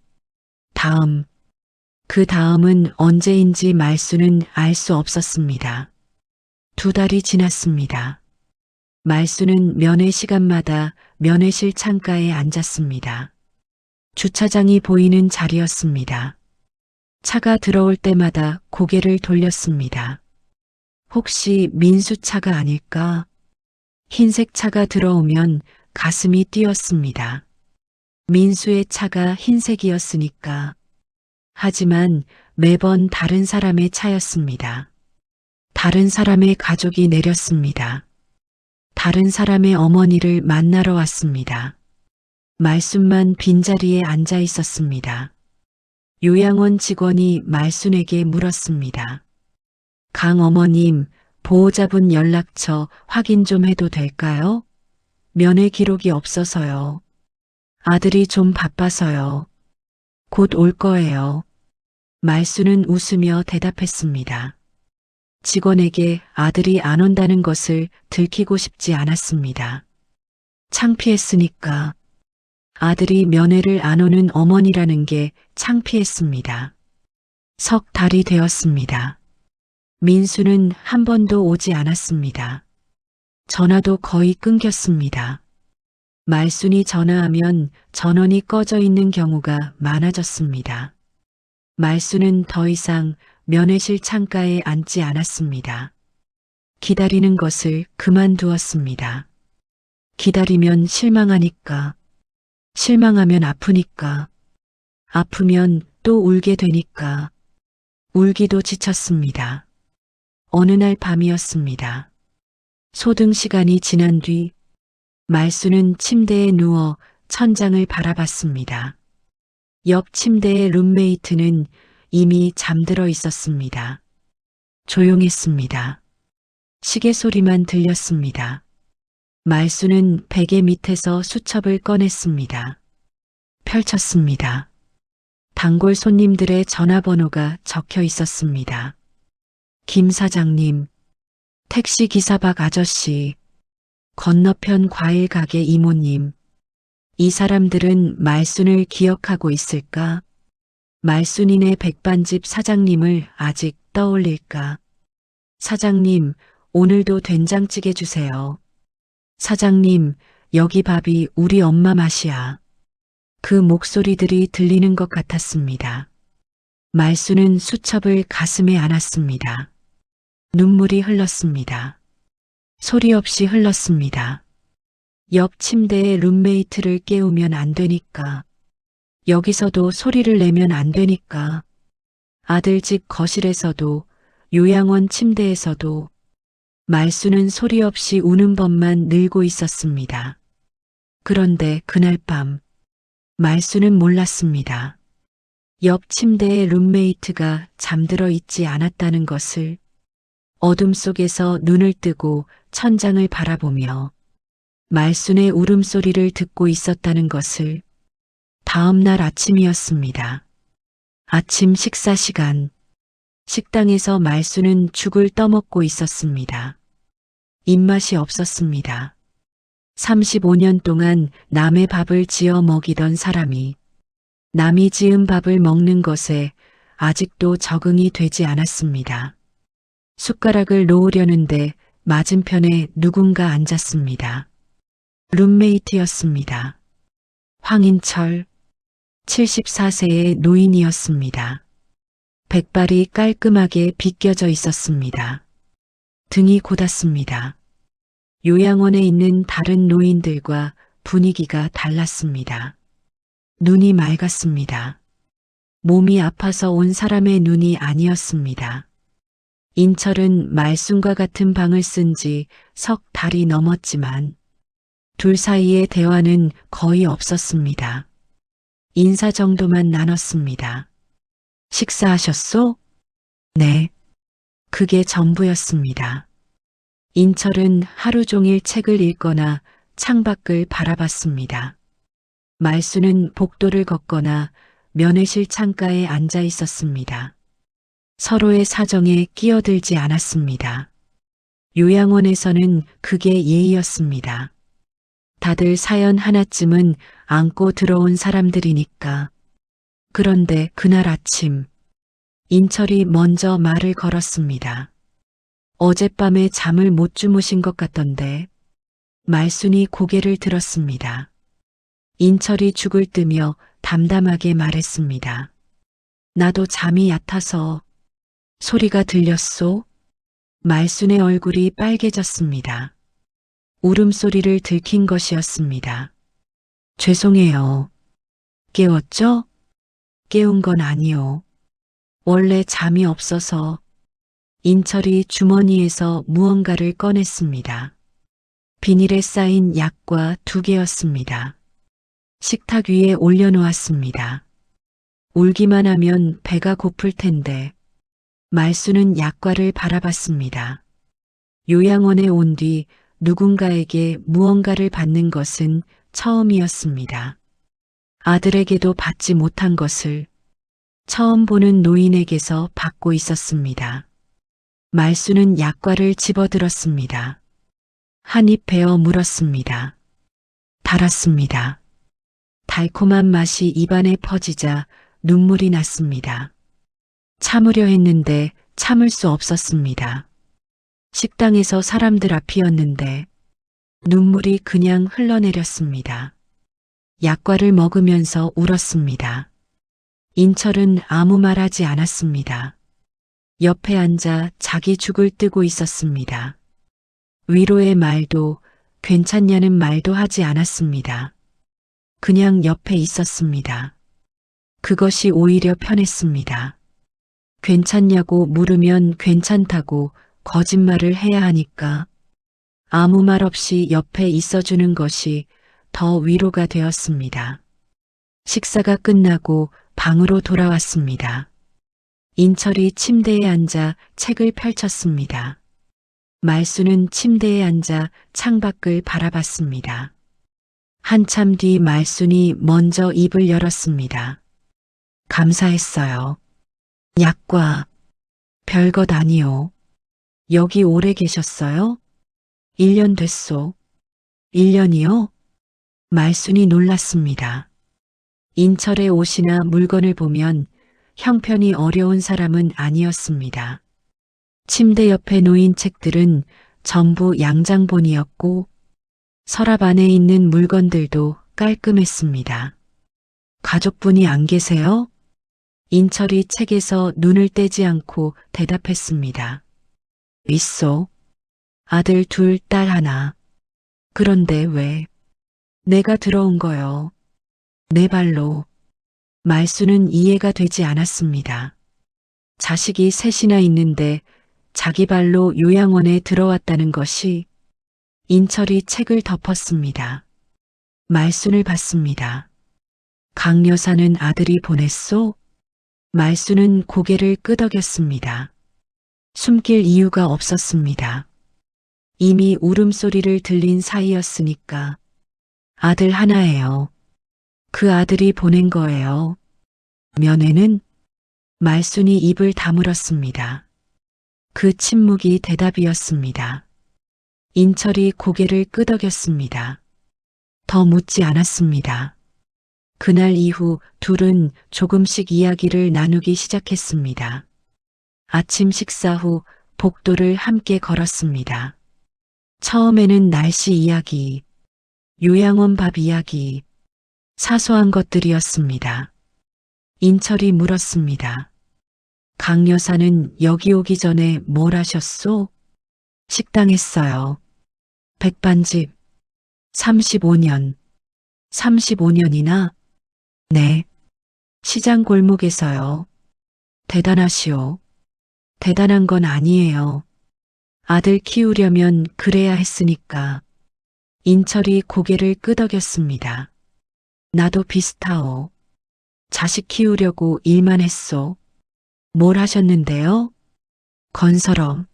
다음. 그 다음은 언제인지 말수는 알 수 없었습니다. 2달이 지났습니다. 말수는 면회 시간마다 면회실 창가에 앉았습니다. 주차장이 보이는 자리였습니다. 차가 들어올 때마다 고개를 돌렸습니다. 혹시 민수 차가 아닐까? 흰색 차가 들어오면 가슴이 뛰었습니다. 민수의 차가 흰색이었으니까. 하지만 매번 다른 사람의 차였습니다. 다른 사람의 가족이 내렸습니다. 다른 사람의 어머니를 만나러 왔습니다. 말순만 빈자리에 앉아 있었습니다. 요양원 직원이 말순에게 물었습니다. 강 어머님, 보호자분 연락처 확인 좀 해도 될까요? 면회 기록이 없어서요. 아들이 좀 바빠서요. 곧 올 거예요. 말수는 웃으며 대답했습니다. 직원에게 아들이 안 온다는 것을 들키고 싶지 않았습니다. 창피했으니까. 아들이 면회를 안 오는 어머니라는 게 창피했습니다. 석 달이 되었습니다. 민수는 한 번도 오지 않았습니다. 전화도 거의 끊겼습니다. 말순이 전화하면 전원이 꺼져 있는 경우가 많아졌습니다. 말순은 더 이상 면회실 창가에 앉지 않았습니다. 기다리는 것을 그만두었습니다. 기다리면 실망하니까. 실망하면 아프니까. 아프면 또 울게 되니까. 울기도 지쳤습니다. 어느 날 밤이었습니다. 소등 시간이 지난 뒤 말수는 침대에 누워 천장을 바라봤습니다. 옆 침대의 룸메이트는 이미 잠들어 있었습니다. 조용했습니다. 시계 소리만 들렸습니다. 말수는 베개 밑에서 수첩을 꺼냈습니다. 펼쳤습니다. 단골 손님들의 전화번호가 적혀 있었습니다. 김 사장님, 택시기사 박 아저씨, 건너편 과일 가게 이모님. 이 사람들은 말순을 기억하고 있을까? 말순이네 백반집 사장님을 아직 떠올릴까? 사장님, 오늘도 된장찌개 주세요. 사장님, 여기 밥이 우리 엄마 맛이야. 그 목소리들이 들리는 것 같았습니다. 말수는 수첩을 가슴에 안았습니다. 눈물이 흘렀습니다. 소리 없이 흘렀습니다. 옆 침대의 룸메이트를 깨우면 안 되니까. 여기서도 소리를 내면 안 되니까. 아들 집 거실에서도 요양원 침대에서도 말수는 소리 없이 우는 법만 늘고 있었습니다. 그런데 그날 밤 말수는 몰랐습니다. 옆 침대의 룸메이트가 잠들어 있지 않았다는 것을. 어둠 속에서 눈을 뜨고 천장을 바라보며 말순의 울음소리를 듣고 있었다는 것을. 다음 날 아침이었습니다. 아침 식사 시간. 식당에서 말순은 죽을 떠먹고 있었습니다. 입맛이 없었습니다. 35년 동안 남의 밥을 지어 먹이던 사람이 남이 지은 밥을 먹는 것에 아직도 적응이 되지 않았습니다. 숟가락을 놓으려는데 맞은편에 누군가 앉았습니다. 룸메이트였습니다. 황인철, 74세의 노인이었습니다. 백발이 깔끔하게 빗겨져 있었습니다. 등이 곧았습니다. 요양원에 있는 다른 노인들과 분위기가 달랐습니다. 눈이 맑았습니다. 몸이 아파서 온 사람의 눈이 아니었습니다. 인철은 말순과 같은 방을 쓴 지 석 달이 넘었지만 둘 사이의 대화는 거의 없었습니다. 인사 정도만 나눴습니다. 식사하셨소? 네. 그게 전부였습니다. 인철은 하루 종일 책을 읽거나 창밖을 바라봤습니다. 말수는 복도를 걷거나 면회실 창가에 앉아 있었습니다. 서로의 사정에 끼어들지 않았습니다. 요양원에서는 그게 예의였습니다. 다들 사연 하나쯤은 안고 들어온 사람들이니까. 그런데 그날 아침, 인철이 먼저 말을 걸었습니다. 어젯밤에 잠을 못 주무신 것 같던데. 말순이 고개를 들었습니다. 인철이 죽을 뜨며 담담하게 말했습니다. 나도 잠이 얕아서. 소리가 들렸소? 말순의 얼굴이 빨개졌습니다. 울음소리를 들킨 것이었습니다. 죄송해요. 깨웠죠? 깨운 건 아니요. 원래 잠이 없어서. 인철이 주머니에서 무언가를 꺼냈습니다. 비닐에 쌓인 약과 2개였습니다. 식탁 위에 올려놓았습니다. 울기만 하면 배가 고플 텐데. 말수는 약과를 바라봤습니다. 요양원에 온 뒤 누군가에게 무언가를 받는 것은 처음이었습니다. 아들에게도 받지 못한 것을 처음 보는 노인에게서 받고 있었습니다. 말수는 약과를 집어들었습니다. 한 입 베어 물었습니다. 달았습니다. 달콤한 맛이 입안에 퍼지자 눈물이 났습니다. 참으려 했는데 참을 수 없었습니다. 식당에서 사람들 앞이었는데 눈물이 그냥 흘러내렸습니다. 약과를 먹으면서 울었습니다. 인철은 아무 말 하지 않았습니다. 옆에 앉아 자기 죽을 뜨고 있었습니다. 위로의 말도 괜찮냐는 말도 하지 않았습니다. 그냥 옆에 있었습니다. 그것이 오히려 편했습니다. 괜찮냐고 물으면 괜찮다고 거짓말을 해야 하니까 아무 말 없이 옆에 있어주는 것이 더 위로가 되었습니다. 식사가 끝나고 방으로 돌아왔습니다. 인철이 침대에 앉아 책을 펼쳤습니다. 말수는 침대에 앉아 창밖을 바라봤습니다. 한참 뒤 말순이 먼저 입을 열었습니다. 감사했어요. 약과 별것 아니요. 여기 오래 계셨어요? 1년 됐소. 1년이요? 말순이 놀랐습니다. 인철의 옷이나 물건을 보면 형편이 어려운 사람은 아니었습니다. 침대 옆에 놓인 책들은 전부 양장본이었고 서랍 안에 있는 물건들도 깔끔했습니다. 가족분이 안 계세요? 인철이 책에서 눈을 떼지 않고 대답했습니다. 있어. 아들 둘, 딸 하나. 그런데 왜? 내가 들어온 거요. 내 발로. 말수는 이해가 되지 않았습니다. 자식이 셋이나 있는데 자기 발로 요양원에 들어왔다는 것이. 인철이 책을 덮었습니다. 말순을 봤습니다. 강 여사는 아들이 보냈소? 말수는 고개를 끄덕였습니다. 숨길 이유가 없었습니다. 이미 울음소리를 들린 사이였으니까. 아들 하나예요. 그 아들이 보낸 거예요. 면회는? 말순이 입을 다물었습니다. 그 침묵이 대답이었습니다. 인철이 고개를 끄덕였습니다. 더 묻지 않았습니다. 그날 이후 둘은 조금씩 이야기를 나누기 시작했습니다. 아침 식사 후 복도를 함께 걸었습니다. 처음에는 날씨 이야기, 요양원 밥 이야기, 사소한 것들이었습니다. 인철이 물었습니다. 강 여사는 여기 오기 전에 뭘 하셨소? 식당 했어요. 백반집. 35년. 35년이나? 네. 시장 골목에서요. 대단하시오. 대단한 건 아니에요. 아들 키우려면 그래야 했으니까. 인철이 고개를 끄덕였습니다. 나도 비슷하오. 자식 키우려고 일만 했소. 뭘 하셨는데요? 건설업.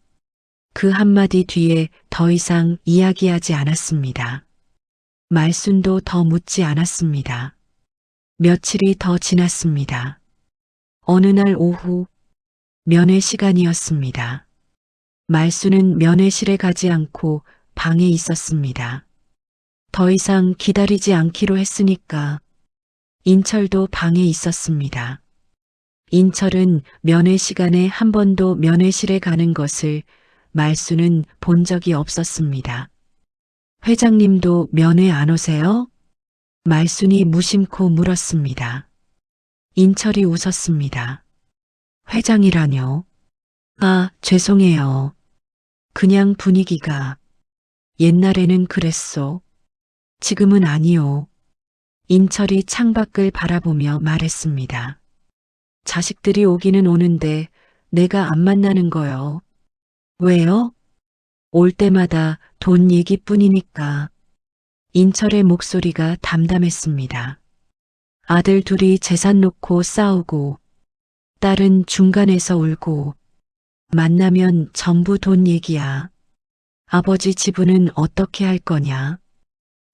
그 한마디 뒤에 더 이상 이야기하지 않았습니다. 말순도 더 묻지 않았습니다. 며칠이 더 지났습니다. 어느 날 오후 면회 시간이었습니다. 말순은 면회실에 가지 않고 방에 있었습니다. 더 이상 기다리지 않기로 했으니까. 인철도 방에 있었습니다. 인철은 면회 시간에 한 번도 면회실에 가는 것을 말순은 본 적이 없었습니다. 회장님도 면회 안 오세요? 말순이 무심코 물었습니다. 인철이 웃었습니다. 회장이라뇨? 아, 죄송해요. 그냥 분위기가. 옛날에는 그랬소. 지금은 아니요. 인철이 창밖을 바라보며 말했습니다. 자식들이 오기는 오는데 내가 안 만나는 거요. 왜요? 올 때마다 돈 얘기뿐이니까. 인철의 목소리가 담담했습니다. 아들 둘이 재산 놓고 싸우고 딸은 중간에서 울고 만나면 전부 돈 얘기야. 아버지 지분은 어떻게 할 거냐?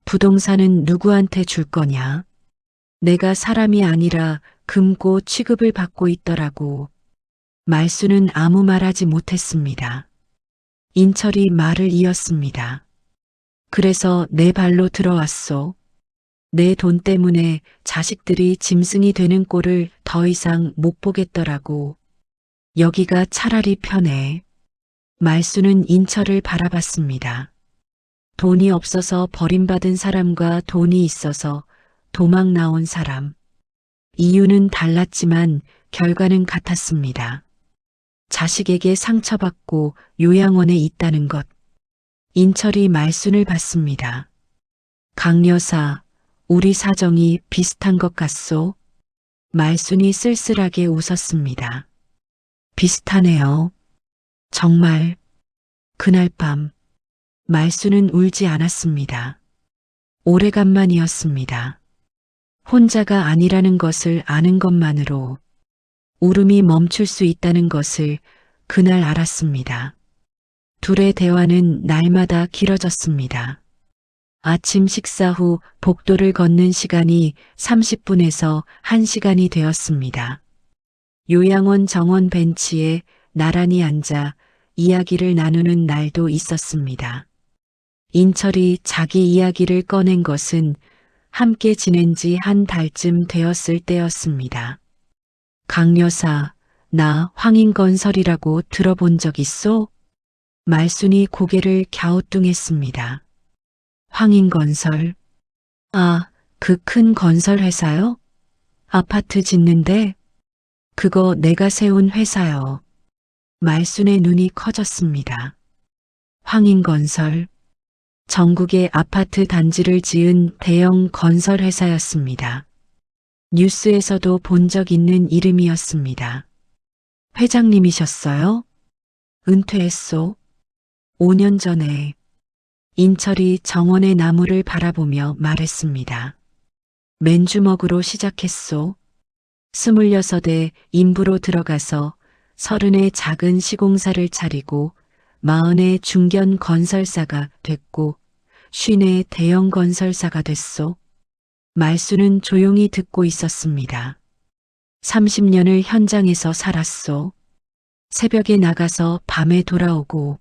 부동산은 누구한테 줄 거냐? 내가 사람이 아니라 금고 취급을 받고 있더라고. 말수는 아무 말하지 못했습니다. 인철이 말을 이었습니다. 그래서 내 발로 들어왔소. 내 돈 때문에 자식들이 짐승이 되는 꼴을 더 이상 못 보겠더라고. 여기가 차라리 편해. 말수는 인철을 바라봤습니다. 돈이 없어서 버림받은 사람과 돈이 있어서 도망 나온 사람. 이유는 달랐지만 결과는 같았습니다. 자식에게 상처받고 요양원에 있다는 것. 인철이 말순을 받습니다. 강 여사, 우리 사정이 비슷한 것 같소? 말순이 쓸쓸하게 웃었습니다. 비슷하네요. 정말. 그날 밤, 말순은 울지 않았습니다. 오래간만이었습니다. 혼자가 아니라는 것을 아는 것만으로 울음이 멈출 수 있다는 것을 그날 알았습니다. 둘의 대화는 날마다 길어졌습니다. 아침 식사 후 복도를 걷는 시간이 30분에서 1시간이 되었습니다. 요양원 정원 벤치에 나란히 앉아 이야기를 나누는 날도 있었습니다. 인철이 자기 이야기를 꺼낸 것은 함께 지낸 지 한 달쯤 되었을 때였습니다. 강 여사, 나 황인건설이라고 들어본 적 있소? 말순이 고개를 갸우뚱했습니다. 황인건설. 아, 그 큰 건설 회사요? 아파트 짓는데? 그거 내가 세운 회사요. 말순의 눈이 커졌습니다. 황인건설. 전국의 아파트 단지를 지은 대형 건설 회사였습니다. 뉴스에서도 본 적 있는 이름이었습니다. 회장님이셨어요? 은퇴했소. 5년 전에. 인철이 정원의 나무를 바라보며 말했습니다. 맨주먹으로 시작했소. 26에 인부로 들어가서 30에 작은 시공사를 차리고 40에 중견 건설사가 됐고 50에 대형 건설사가 됐소. 말수는 조용히 듣고 있었습니다. 30년을 현장에서 살았소. 새벽에 나가서 밤에 돌아오고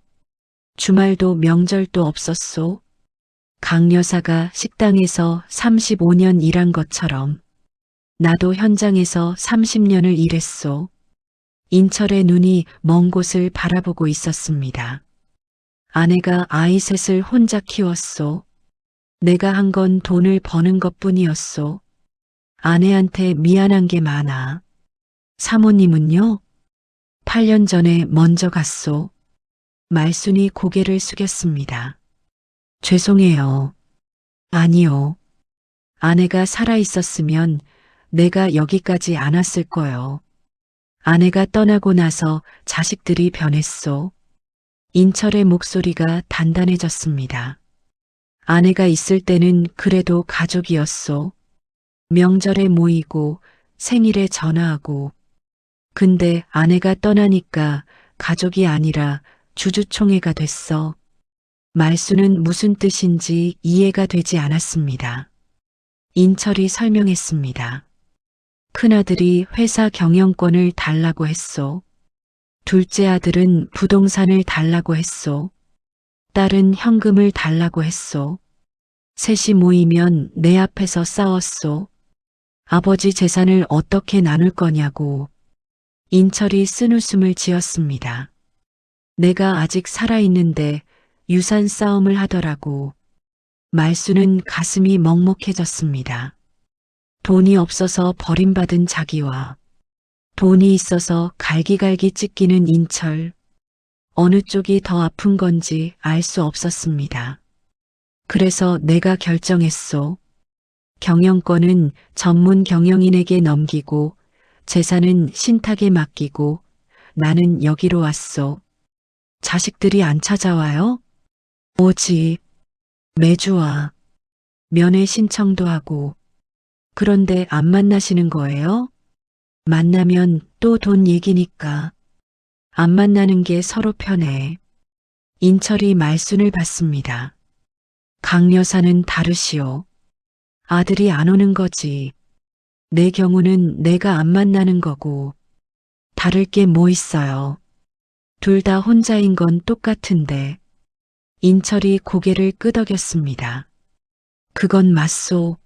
주말도 명절도 없었소. 강 여사가 식당에서 35년 일한 것처럼 나도 현장에서 30년을 일했소. 인철의 눈이 먼 곳을 바라보고 있었습니다. 아내가 아이 셋을 혼자 키웠소. 내가 한 건 돈을 버는 것뿐이었소. 아내한테 미안한 게 많아. 사모님은요? 8년 전에 먼저 갔소. 말순이 고개를 숙였습니다. 죄송해요. 아니요. 아내가 살아 있었으면 내가 여기까지 안 왔을 거요. 아내가 떠나고 나서 자식들이 변했소. 인철의 목소리가 단단해졌습니다. 아내가 있을 때는 그래도 가족이었소. 명절에 모이고 생일에 전화하고. 근데 아내가 떠나니까 가족이 아니라 주주총회가 됐어. 말수는 무슨 뜻인지 이해가 되지 않았습니다. 인철이 설명했습니다. 큰아들이 회사 경영권을 달라고 했소. 둘째 아들은 부동산을 달라고 했소. 딸은 현금을 달라고 했소. 셋이 모이면 내 앞에서 싸웠소. 아버지 재산을 어떻게 나눌 거냐고. 인철이 쓴웃음을 지었습니다. 내가 아직 살아있는데 유산 싸움을 하더라고. 말수는 가슴이 먹먹해졌습니다. 돈이 없어서 버림받은 자기와 돈이 있어서 갈기갈기 찢기는 인철. 어느 쪽이 더 아픈 건지 알 수 없었습니다. 그래서 내가 결정했소. 경영권은 전문 경영인에게 넘기고 재산은 신탁에 맡기고 나는 여기로 왔소. 자식들이 안 찾아와요? 오지. 매주 와. 면회 신청도 하고. 그런데 안 만나시는 거예요? 만나면 또 돈 얘기니까. 안 만나는 게 서로 편해. 인철이 말순을 받습니다. 강 여사는 다르시오. 아들이 안 오는 거지. 내 경우는 내가 안 만나는 거고. 다를 게 뭐 있어요. 둘 다 혼자인 건 똑같은데. 인철이 고개를 끄덕였습니다. 그건 맞소.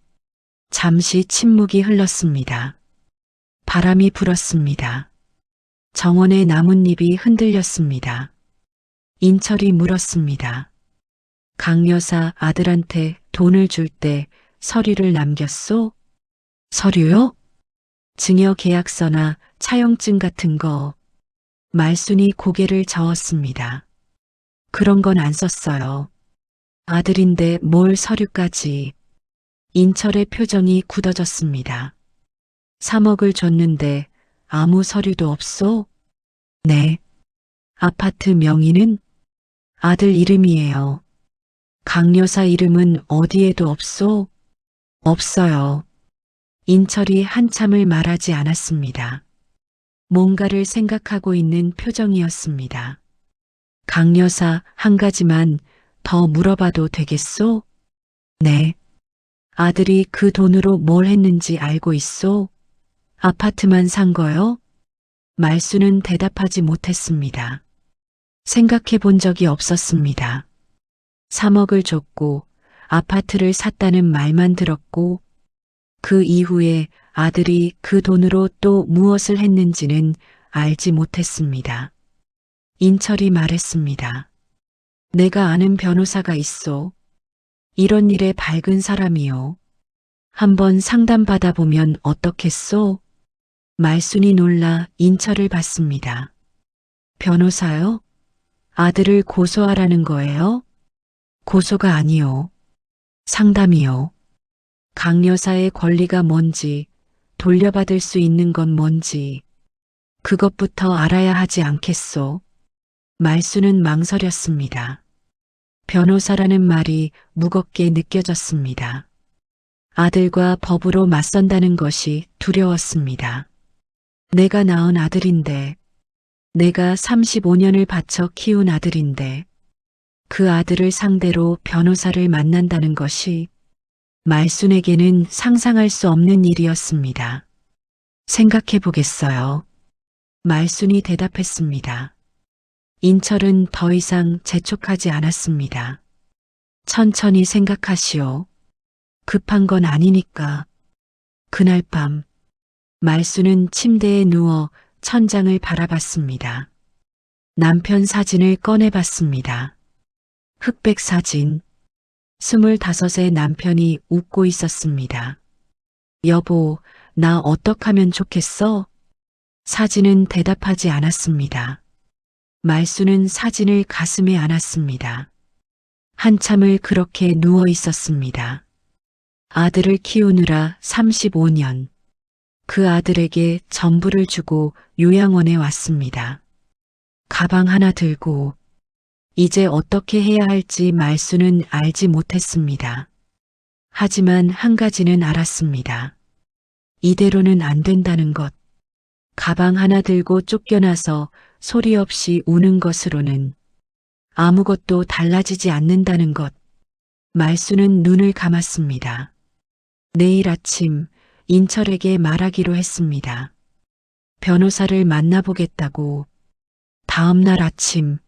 잠시 침묵이 흘렀습니다. 바람이 불었습니다. 정원의 나뭇잎이 흔들렸습니다. 인철이 물었습니다. 강 여사 아들한테 돈을 줄 때 서류를 남겼소? 서류요? 증여 계약서나 차용증 같은 거. 말순이 고개를 저었습니다. 그런 건 안 썼어요. 아들인데 뭘 서류까지. 인철의 표정이 굳어졌습니다. 3억을 줬는데 아무 서류도 없소? 네. 아파트 명의는 아들 이름이에요. 강 여사 이름은 어디에도 없소? 없어요. 인철이 한참을 말하지 않았습니다. 뭔가를 생각하고 있는 표정이었습니다. 강 여사 한 가지만 더 물어봐도 되겠소? 네. 아들이 그 돈으로 뭘 했는지 알고 있소? 아파트만 산 거요? 말수는 대답하지 못했습니다. 생각해 본 적이 없었습니다. 3억을 줬고 아파트를 샀다는 말만 들었고 그 이후에 아들이 그 돈으로 또 무엇을 했는지는 알지 못했습니다. 인철이 말했습니다. 내가 아는 변호사가 있어. 이런 일에 밝은 사람이요. 한번 상담받아 보면 어떻겠소? 말순이 놀라 인철을 봤습니다. 변호사요? 아들을 고소하라는 거예요? 고소가 아니요. 상담이요. 강 여사의 권리가 뭔지, 돌려받을 수 있는 건 뭔지, 그것부터 알아야 하지 않겠소? 말수는 망설였습니다. 변호사라는 말이 무겁게 느껴졌습니다. 아들과 법으로 맞선다는 것이 두려웠습니다. 내가 낳은 아들인데, 내가 35년을 바쳐 키운 아들인데, 그 아들을 상대로 변호사를 만난다는 것이 말순에게는 상상할 수 없는 일이었습니다. 생각해 보겠어요. 말순이 대답했습니다. 인철은 더 이상 재촉하지 않았습니다. 천천히 생각하시오. 급한 건 아니니까. 그날 밤, 말순은 침대에 누워 천장을 바라봤습니다. 남편 사진을 꺼내봤습니다. 흑백 사진. 25의 남편이 웃고 있었습니다. 여보, 나 어떡하면 좋겠어? 사진은 대답하지 않았습니다. 말수는 사진을 가슴에 안았습니다. 한참을 그렇게 누워 있었습니다. 아들을 키우느라 35년. 그 아들에게 전부를 주고 요양원에 왔습니다. 가방 하나 들고 이제 어떻게 해야 할지 말수는 알지 못했습니다. 하지만 한 가지는 알았습니다. 이대로는 안 된다는 것. 가방 하나 들고 쫓겨나서 소리 없이 우는 것으로는 아무것도 달라지지 않는다는 것. 말수는 눈을 감았습니다. 내일 아침 인철에게 말하기로 했습니다. 변호사를 만나보겠다고. 다음 날 아침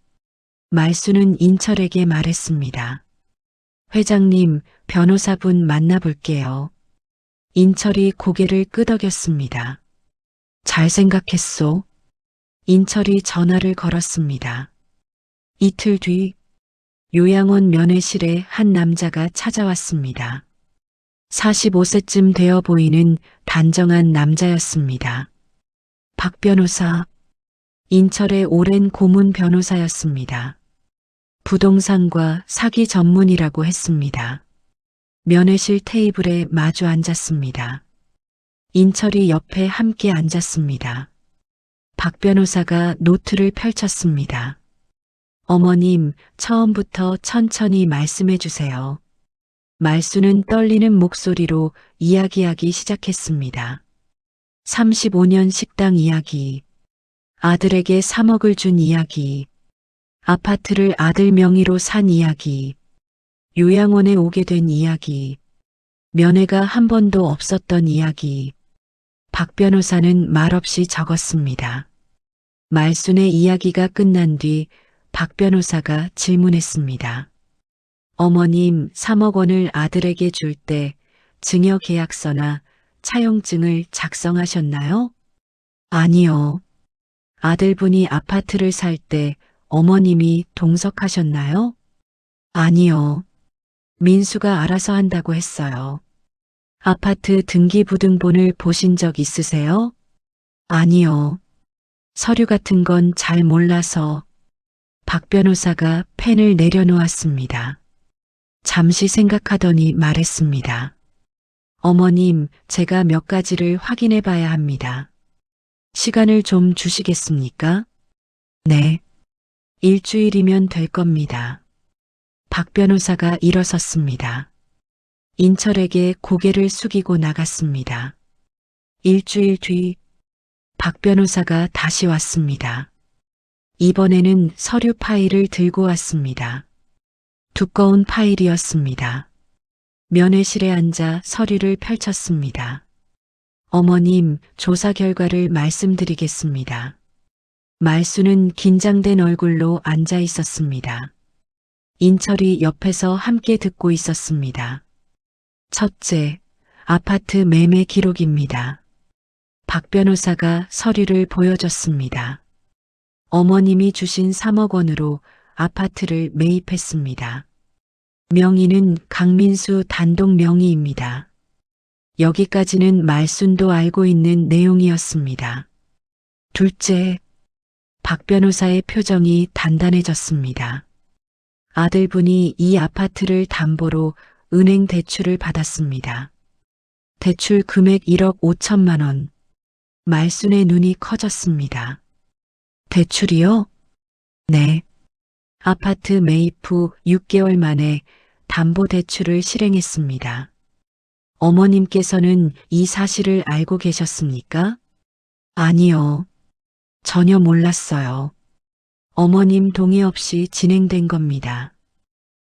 말수는 인철에게 말했습니다. 회장님, 변호사분 만나볼게요. 인철이 고개를 끄덕였습니다. 잘 생각했소. 인철이 전화를 걸었습니다. 이틀 뒤 요양원 면회실에 한 남자가 찾아왔습니다. 45세쯤 되어 보이는 단정한 남자였습니다. 박 변호사. 인철의 오랜 고문 변호사였습니다. 부동산과 사기 전문이라고 했습니다. 면회실 테이블에 마주 앉았습니다. 인철이 옆에 함께 앉았습니다. 박 변호사가 노트를 펼쳤습니다. 어머님, 처음부터 천천히 말씀해 주세요. 말수는 떨리는 목소리로 이야기하기 시작했습니다. 35년 식당 이야기, 아들에게 3억을 준 이야기, 아파트를 아들 명의로 산 이야기, 요양원에 오게 된 이야기, 면회가 한 번도 없었던 이야기. 박 변호사는 말없이 적었습니다. 말순의 이야기가 끝난 뒤 박 변호사가 질문했습니다. 어머님, 3억 원을 아들에게 줄 때 증여계약서나 차용증을 작성하셨나요? 아니요. 아들분이 아파트를 살 때 어머님이 동석하셨나요? 아니요. 민수가 알아서 한다고 했어요. 아파트 등기부등본을 보신 적 있으세요? 아니요. 서류 같은 건 잘 몰라서. 박 변호사가 펜을 내려놓았습니다. 잠시 생각하더니 말했습니다. 어머님, 제가 몇 가지를 확인해 봐야 합니다. 시간을 좀 주시겠습니까? 네. 일주일이면 될 겁니다. 박 변호사가 일어섰습니다. 인철에게 고개를 숙이고 나갔습니다. 일주일 뒤 박 변호사가 다시 왔습니다. 이번에는 서류 파일을 들고 왔습니다. 두꺼운 파일이었습니다. 면회실에 앉아 서류를 펼쳤습니다. 어머님, 조사 결과를 말씀드리겠습니다. 말수는 긴장된 얼굴로 앉아 있었습니다. 인철이 옆에서 함께 듣고 있었습니다. 첫째, 아파트 매매 기록입니다. 박 변호사가 서류를 보여줬습니다. 어머님이 주신 3억 원으로 아파트를 매입했습니다. 명의는 강민수 단독 명의입니다. 여기까지는 말순도 알고 있는 내용이었습니다. 둘째, 박 변호사의 표정이 단단해졌습니다. 아들분이 이 아파트를 담보로 은행 대출을 받았습니다. 대출 금액 1억 5천만 원. 말순의 눈이 커졌습니다. 대출이요? 네. 아파트 매입 후 6개월 만에 담보대출을 실행했습니다. 어머님께서는 이 사실을 알고 계셨습니까? 아니요. 전혀 몰랐어요. 어머님 동의 없이 진행된 겁니다.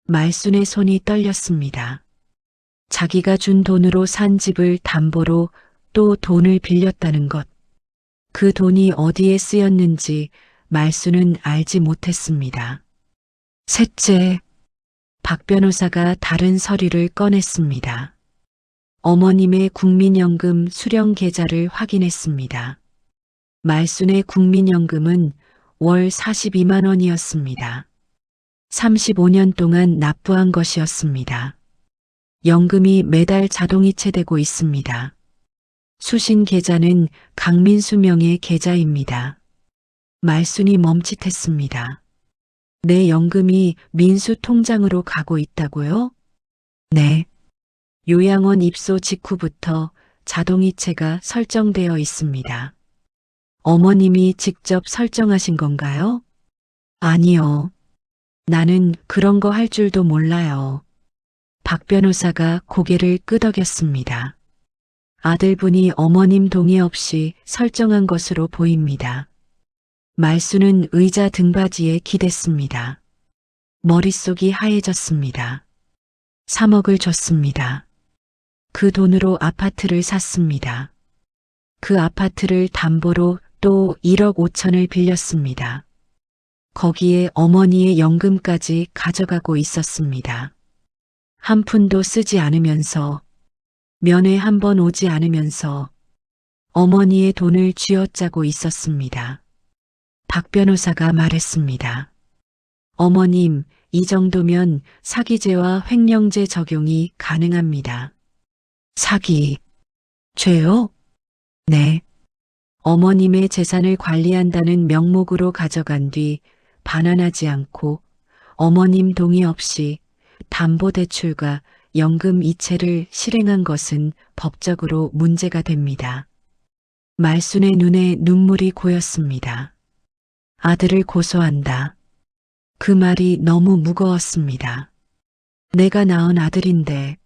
말순의 손이 떨렸습니다. 자기가 준 돈으로 산 집을 담보로 또 돈을 빌렸다는 것. 그 돈이 어디에 쓰였는지 말순은 알지 못했습니다. 셋째, 박 변호사가 다른 서류를 꺼냈습니다. 어머님의 국민연금 수령 계좌를 확인했습니다. 말순의 국민연금은 월 42만 원이었습니다. 35년 동안 납부한 것이었습니다. 연금이 매달 자동이체되고 있습니다. 수신 계좌는 강민수 명의 계좌입니다. 말순이 멈칫했습니다. 내 연금이 민수 통장으로 가고 있다고요? 네. 요양원 입소 직후부터 자동이체가 설정되어 있습니다. 어머님이 직접 설정하신 건가요? 아니요. 나는 그런 거 할 줄도 몰라요. 박 변호사가 고개를 끄덕였습니다. 아들분이 어머님 동의 없이 설정한 것으로 보입니다. 말수는 의자 등받이에 기댔습니다. 머릿속이 하얘졌습니다. 3억을 줬습니다. 그 돈으로 아파트를 샀습니다. 그 아파트를 담보로 또 1억 5천을 빌렸습니다. 거기에 어머니의 연금까지 가져가고 있었습니다. 한 푼도 쓰지 않으면서, 면회 한 번 오지 않으면서 어머니의 돈을 쥐어짜고 있었습니다. 박 변호사가 말했습니다. 어머님, 이 정도면 사기죄와 횡령죄 적용이 가능합니다. 사기, 죄요? 네. 어머님의 재산을 관리한다는 명목으로 가져간 뒤 반환하지 않고 어머님 동의 없이 담보대출과 연금 이체를 실행한 것은 법적으로 문제가 됩니다. 말순의 눈에 눈물이 고였습니다. 아들을 고소한다. 그 말이 너무 무거웠습니다. 내가 낳은 아들인데,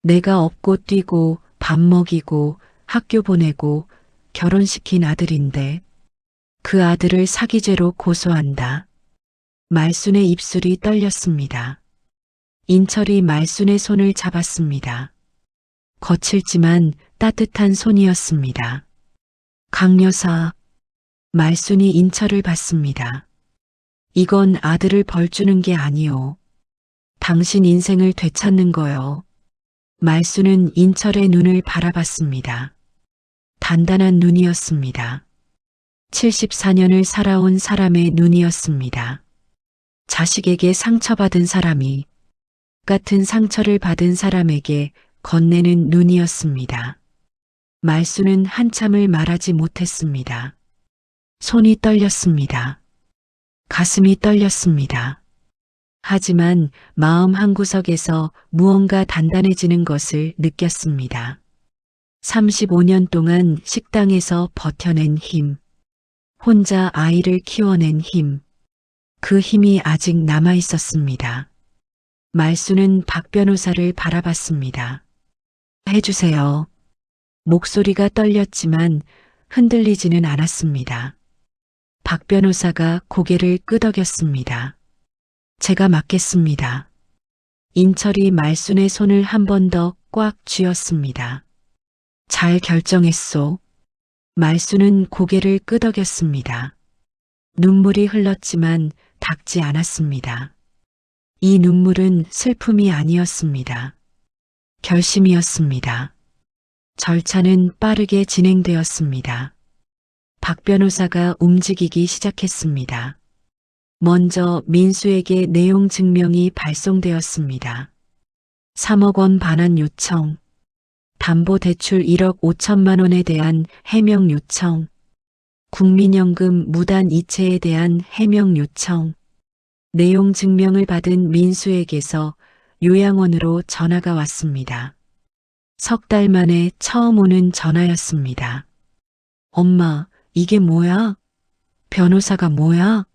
내가 업고 뛰고 밥 먹이고 학교 보내고 결혼시킨 아들인데, 그 아들을 사기죄로 고소한다. 말순의 입술이 떨렸습니다. 인철이 말순의 손을 잡았습니다. 거칠지만 따뜻한 손이었습니다. 강여사, 말순이 인철을 봤습니다. 이건 아들을 벌주는 게 아니오. 당신 인생을 되찾는 거요. 말순은 인철의 눈을 바라봤습니다. 단단한 눈이었습니다. 74년을 살아온 사람의 눈이었습니다. 자식에게 상처받은 사람이 같은 상처를 받은 사람에게 건네는 눈이었습니다. 말순은 한참을 말하지 못했습니다. 손이 떨렸습니다. 가슴이 떨렸습니다. 하지만 마음 한구석에서 무언가 단단해지는 것을 느꼈습니다. 35년 동안 식당에서 버텨낸 힘, 혼자 아이를 키워낸 힘, 그 힘이 아직 남아 있었습니다. 말수는 박 변호사를 바라봤습니다. 해주세요. 목소리가 떨렸지만 흔들리지는 않았습니다. 박 변호사가 고개를 끄덕였습니다. 제가 맡겠습니다. 인철이 말순의 손을 한 번 더 꽉 쥐었습니다. 잘 결정했소. 말순은 고개를 끄덕였습니다. 눈물이 흘렀지만 닦지 않았습니다. 이 눈물은 슬픔이 아니었습니다. 결심이었습니다. 절차는 빠르게 진행되었습니다. 박 변호사가 움직이기 시작했습니다. 먼저 민수에게 내용 증명이 발송되었습니다. 3억 원 반환 요청, 담보대출 1억 5천만 원에 대한 해명 요청, 국민연금 무단 이체에 대한 해명 요청, 내용 증명을 받은 민수에게서 요양원으로 전화가 왔습니다. 석 달 만에 처음 오는 전화였습니다. 엄마, 이게 뭐야? 변호사가 뭐야?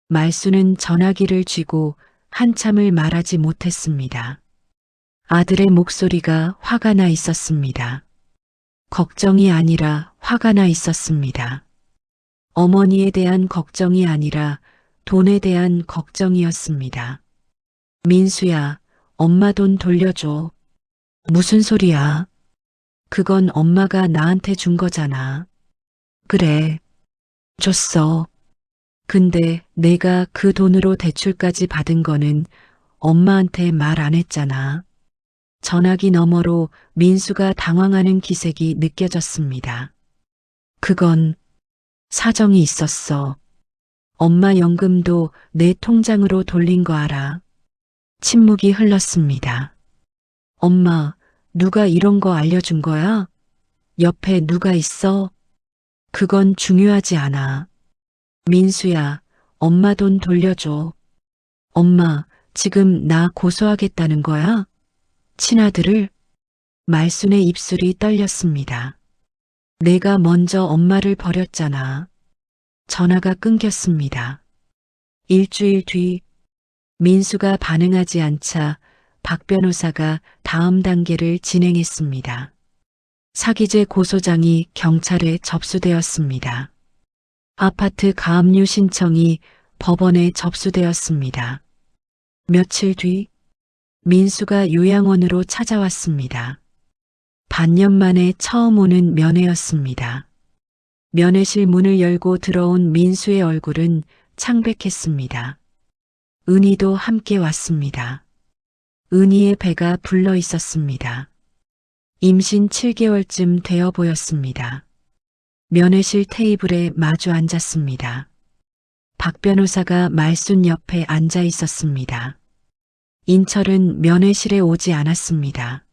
말수는 전화기를 쥐고 한참을 말하지 못했습니다. 아들의 목소리가 화가 나 있었습니다. 걱정이 아니라 화가 나 있었습니다. 어머니에 대한 걱정이 아니라 돈에 대한 걱정이었습니다. 민수야, 엄마 돈 돌려줘. 무슨 소리야? 그건 엄마가 나한테 준 거잖아. 그래, 줬어. 근데 내가 그 돈으로 대출까지 받은 거는 엄마한테 말 안 했잖아. 전화기 너머로 민수가 당황하는 기색이 느껴졌습니다. 그건 사정이 있었어. 엄마 연금도 내 통장으로 돌린 거 알아. 침묵이 흘렀습니다. 엄마, 누가 이런 거 알려준 거야? 옆에 누가 있어? 그건 중요하지 않아. 민수야, 엄마 돈 돌려줘. 엄마, 지금 나 고소하겠다는 거야? 친아들을? 말순의 입술이 떨렸습니다. 내가 먼저 엄마를 버렸잖아. 전화가 끊겼습니다. 일주일 뒤 민수가 반응하지 않자 박 변호사가 다음 단계를 진행했습니다. 사기죄 고소장이 경찰에 접수되었습니다. 아파트 가압류 신청이 법원에 접수되었습니다. 며칠 뒤 민수가 요양원으로 찾아왔습니다. 반년 만에 처음 오는 면회였습니다. 면회실 문을 열고 들어온 민수의 얼굴은 창백했습니다. 은희도 함께 왔습니다. 은희의 배가 불러 있었습니다. 임신 7개월쯤 되어 보였습니다. 면회실 테이블에 마주 앉았습니다. 박 변호사가 말순 옆에 앉아 있었습니다. 인철은 면회실에 오지 않았습니다.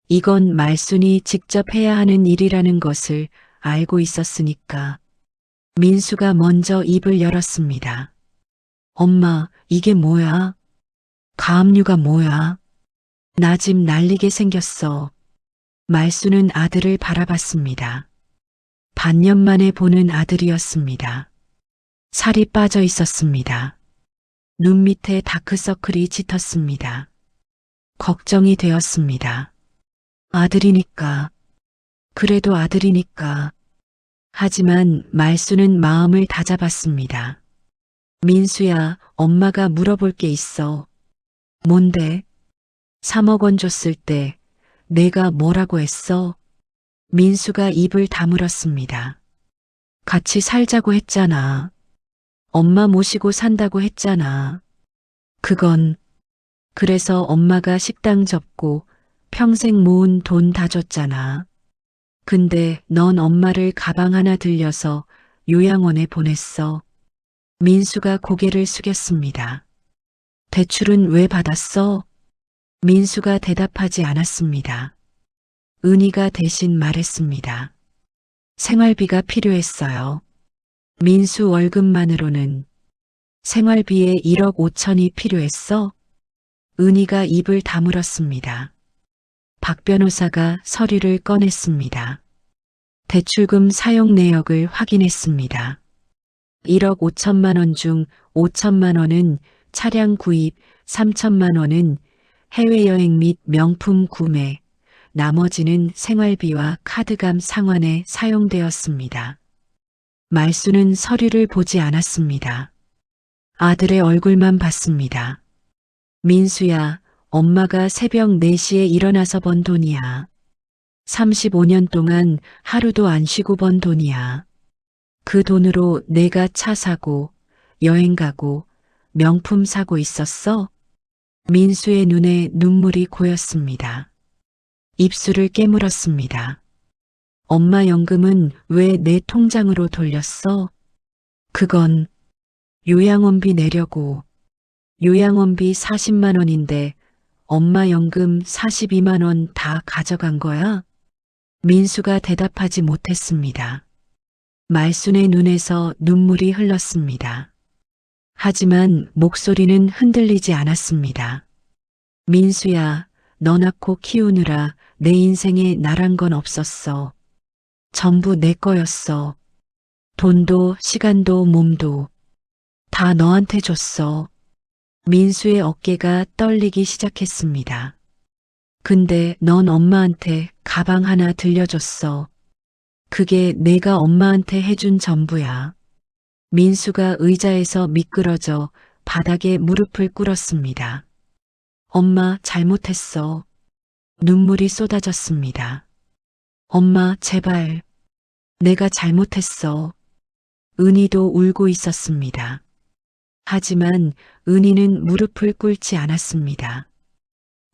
이건 말순이 직접 해야 하는 일이라는 것을 알고 있었으니까. 민수가 먼저 입을 열었습니다. 엄마, 이게 뭐야? 가압류가 뭐야? 나 집 날리게 생겼어. 말수는 아들을 바라봤습니다. 반년 만에 보는 아들이었습니다. 살이 빠져 있었습니다. 눈 밑에 다크서클이 짙었습니다. 걱정이 되었습니다. 아들이니까. 그래도 아들이니까. 하지만 말수는 마음을 다잡았습니다. 민수야, 엄마가 물어볼 게 있어. 뭔데? 3억 원 줬을 때 내가 뭐라고 했어? 민수가 입을 다물었습니다. 같이 살자고 했잖아. 엄마 모시고 산다고 했잖아. 그건 그래서 엄마가 식당 접고 평생 모은 돈 다 줬잖아. 근데 넌 엄마를 가방 하나 들려서 요양원에 보냈어. 민수가 고개를 숙였습니다. 대출은 왜 받았어? 민수가 대답하지 않았습니다. 은희가 대신 말했습니다. 생활비가 필요했어요. 민수 월급만으로는 생활비에 1억 5천이 필요했어? 은희가 입을 다물었습니다. 박 변호사가 서류를 꺼냈습니다. 대출금 사용 내역을 확인했습니다. 1억 5천만 원 중 5천만 원은 차량 구입, 3천만 원은 해외여행 및 명품 구매, 나머지는 생활비와 카드감 상환에 사용되었습니다. 말수는 서류를 보지 않았습니다. 아들의 얼굴만 봤습니다. 민수야, 엄마가 새벽 4시에 일어나서 번 돈이야. 35년 동안 하루도 안 쉬고 번 돈이야. 그 돈으로 내가 차 사고, 여행 가고, 명품 사고 있었어? 민수의 눈에 눈물이 고였습니다. 입술을 깨물었습니다. 엄마 연금은 왜 내 통장으로 돌렸어? 그건 요양원비 내려고. 요양원비 40만 원인데 엄마 연금 42만 원 다 가져간 거야? 민수가 대답하지 못했습니다. 말순의 눈에서 눈물이 흘렀습니다. 하지만 목소리는 흔들리지 않았습니다. 민수야, 너 낳고 키우느라 내 인생에 나란 건 없었어. 전부 내 거였어. 돈도 시간도 몸도 다 너한테 줬어. 민수의 어깨가 떨리기 시작했습니다. 근데 넌 엄마한테 가방 하나 들려줬어. 그게 내가 엄마한테 해준 전부야. 민수가 의자에서 미끄러져 바닥에 무릎을 꿇었습니다. 엄마 잘못했어. 눈물이 쏟아졌습니다. 엄마 제발. 내가 잘못했어. 은희도 울고 있었습니다. 하지만 은희는 무릎을 꿇지 않았습니다.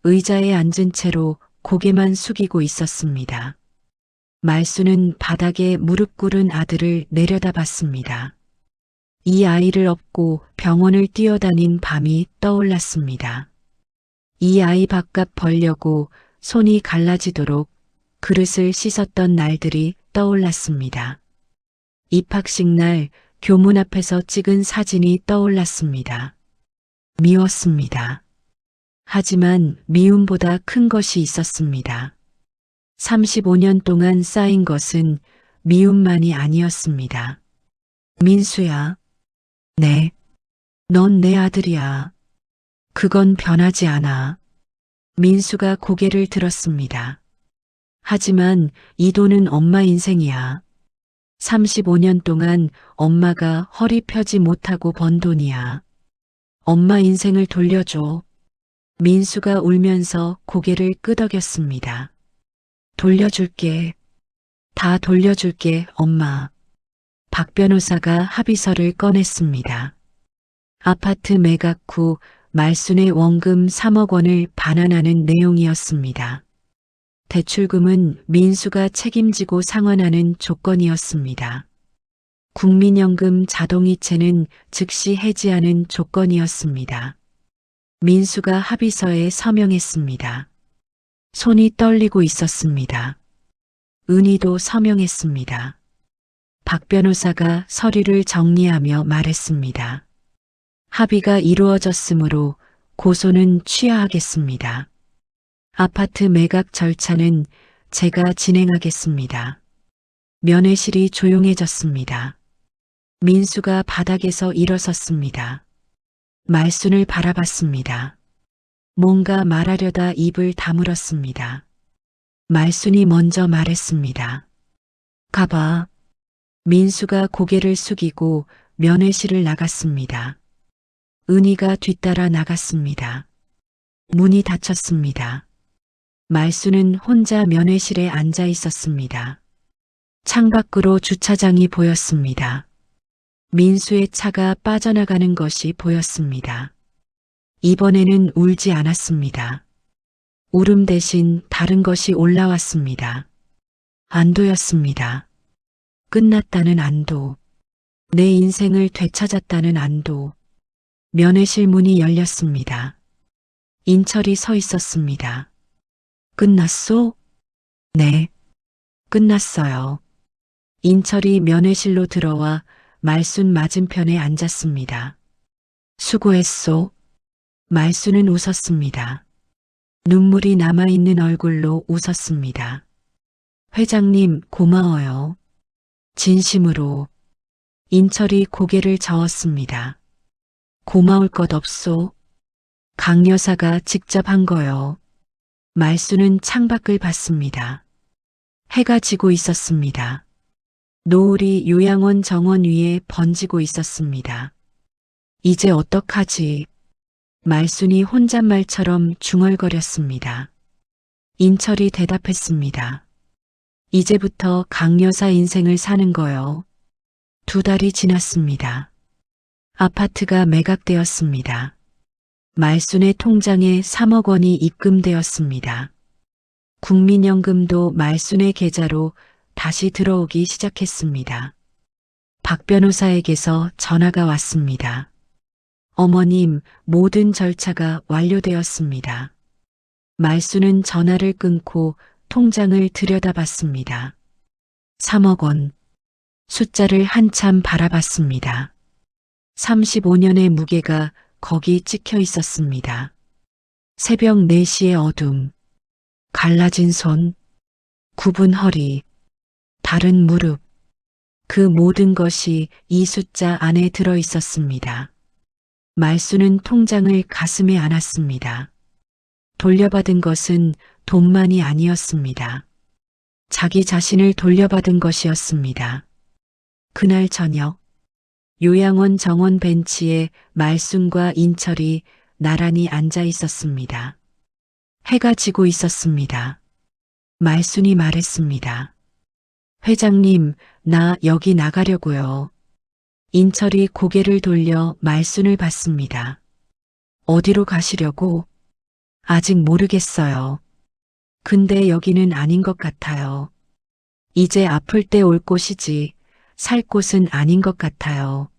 의자에 앉은 채로 고개만 숙이고 있었습니다. 말수는 바닥에 무릎 꿇은 아들을 내려다봤습니다. 이 아이를 업고 병원을 뛰어다닌 밤이 떠올랐습니다. 이 아이 밥값 벌려고 손이 갈라지도록 그릇을 씻었던 날들이 떠올랐습니다. 입학식 날 교문 앞에서 찍은 사진이 떠올랐습니다. 미웠습니다. 하지만 미움보다 큰 것이 있었습니다. 35년 동안 쌓인 것은 미움만이 아니었습니다. 민수야. 네. 넌 내 아들이야. 그건 변하지 않아. 민수가 고개를 들었습니다. 하지만 이 돈은 엄마 인생이야. 35년 동안 엄마가 허리 펴지 못하고 번 돈이야. 엄마 인생을 돌려줘. 민수가 울면서 고개를 끄덕였습니다. 돌려줄게. 다 돌려줄게, 엄마. 박 변호사가 합의서를 꺼냈습니다. 아파트 매각 후 말순의 원금 3억 원을 반환하는 내용이었습니다. 대출금은 민수가 책임지고 상환하는 조건이었습니다. 국민연금 자동이체는 즉시 해지하는 조건이었습니다. 민수가 합의서에 서명했습니다. 손이 떨리고 있었습니다. 은희도 서명했습니다. 박 변호사가 서류를 정리하며 말했습니다. 합의가 이루어졌으므로 고소는 취하하겠습니다. 아파트 매각 절차는 제가 진행하겠습니다. 면회실이 조용해졌습니다. 민수가 바닥에서 일어섰습니다. 말순을 바라봤습니다. 뭔가 말하려다 입을 다물었습니다. 말순이 먼저 말했습니다. 가봐. 민수가 고개를 숙이고 면회실을 나갔습니다. 은희가 뒤따라 나갔습니다. 문이 닫혔습니다. 말수는 혼자 면회실에 앉아 있었습니다. 창밖으로 주차장이 보였습니다. 민수의 차가 빠져나가는 것이 보였습니다. 이번에는 울지 않았습니다. 울음 대신 다른 것이 올라왔습니다. 안도였습니다. 끝났다는 안도. 내 인생을 되찾았다는 안도. 면회실 문이 열렸습니다. 인철이 서 있었습니다. 끝났소? 네, 끝났어요. 인철이 면회실로 들어와 말순 맞은편에 앉았습니다. 수고했소. 말수는 웃었습니다. 눈물이 남아있는 얼굴로 웃었습니다. 회장님, 고마워요. 진심으로. 인철이 고개를 저었습니다. 고마울 것 없소. 강 여사가 직접 한 거요. 말수는 창밖을 봤습니다. 해가 지고 있었습니다. 노을이 요양원 정원 위에 번지고 있었습니다. 이제 어떡하지? 말순이 혼잣말처럼 중얼거렸습니다. 인철이 대답했습니다. 이제부터 강 여사 인생을 사는 거요. 2달이 지났습니다. 아파트가 매각되었습니다. 말순의 통장에 3억 원이 입금되었습니다. 국민연금도 말순의 계좌로 다시 들어오기 시작했습니다. 박 변호사에게서 전화가 왔습니다. 어머님, 모든 절차가 완료되었습니다. 말순은 전화를 끊고 통장을 들여다봤습니다. 3억 원. 숫자를 한참 바라봤습니다. 35년의 무게가 거기 찍혀 있었습니다. 새벽 4시의 어둠. 갈라진 손. 굽은 허리. 다른 무릎. 그 모든 것이 이 숫자 안에 들어 있었습니다. 말수는 통장을 가슴에 안았습니다. 돌려받은 것은 돈만이 아니었습니다. 자기 자신을 돌려받은 것이었습니다. 그날 저녁, 요양원 정원 벤치에 말순과 인철이 나란히 앉아 있었습니다. 해가 지고 있었습니다. 말순이 말했습니다. 회장님, 나 여기 나가려고요. 인철이 고개를 돌려 말순을 봤습니다. 어디로 가시려고? 아직 모르겠어요. 근데 여기는 아닌 것 같아요. 이제 아플 때 올 곳이지 살 곳은 아닌 것 같아요.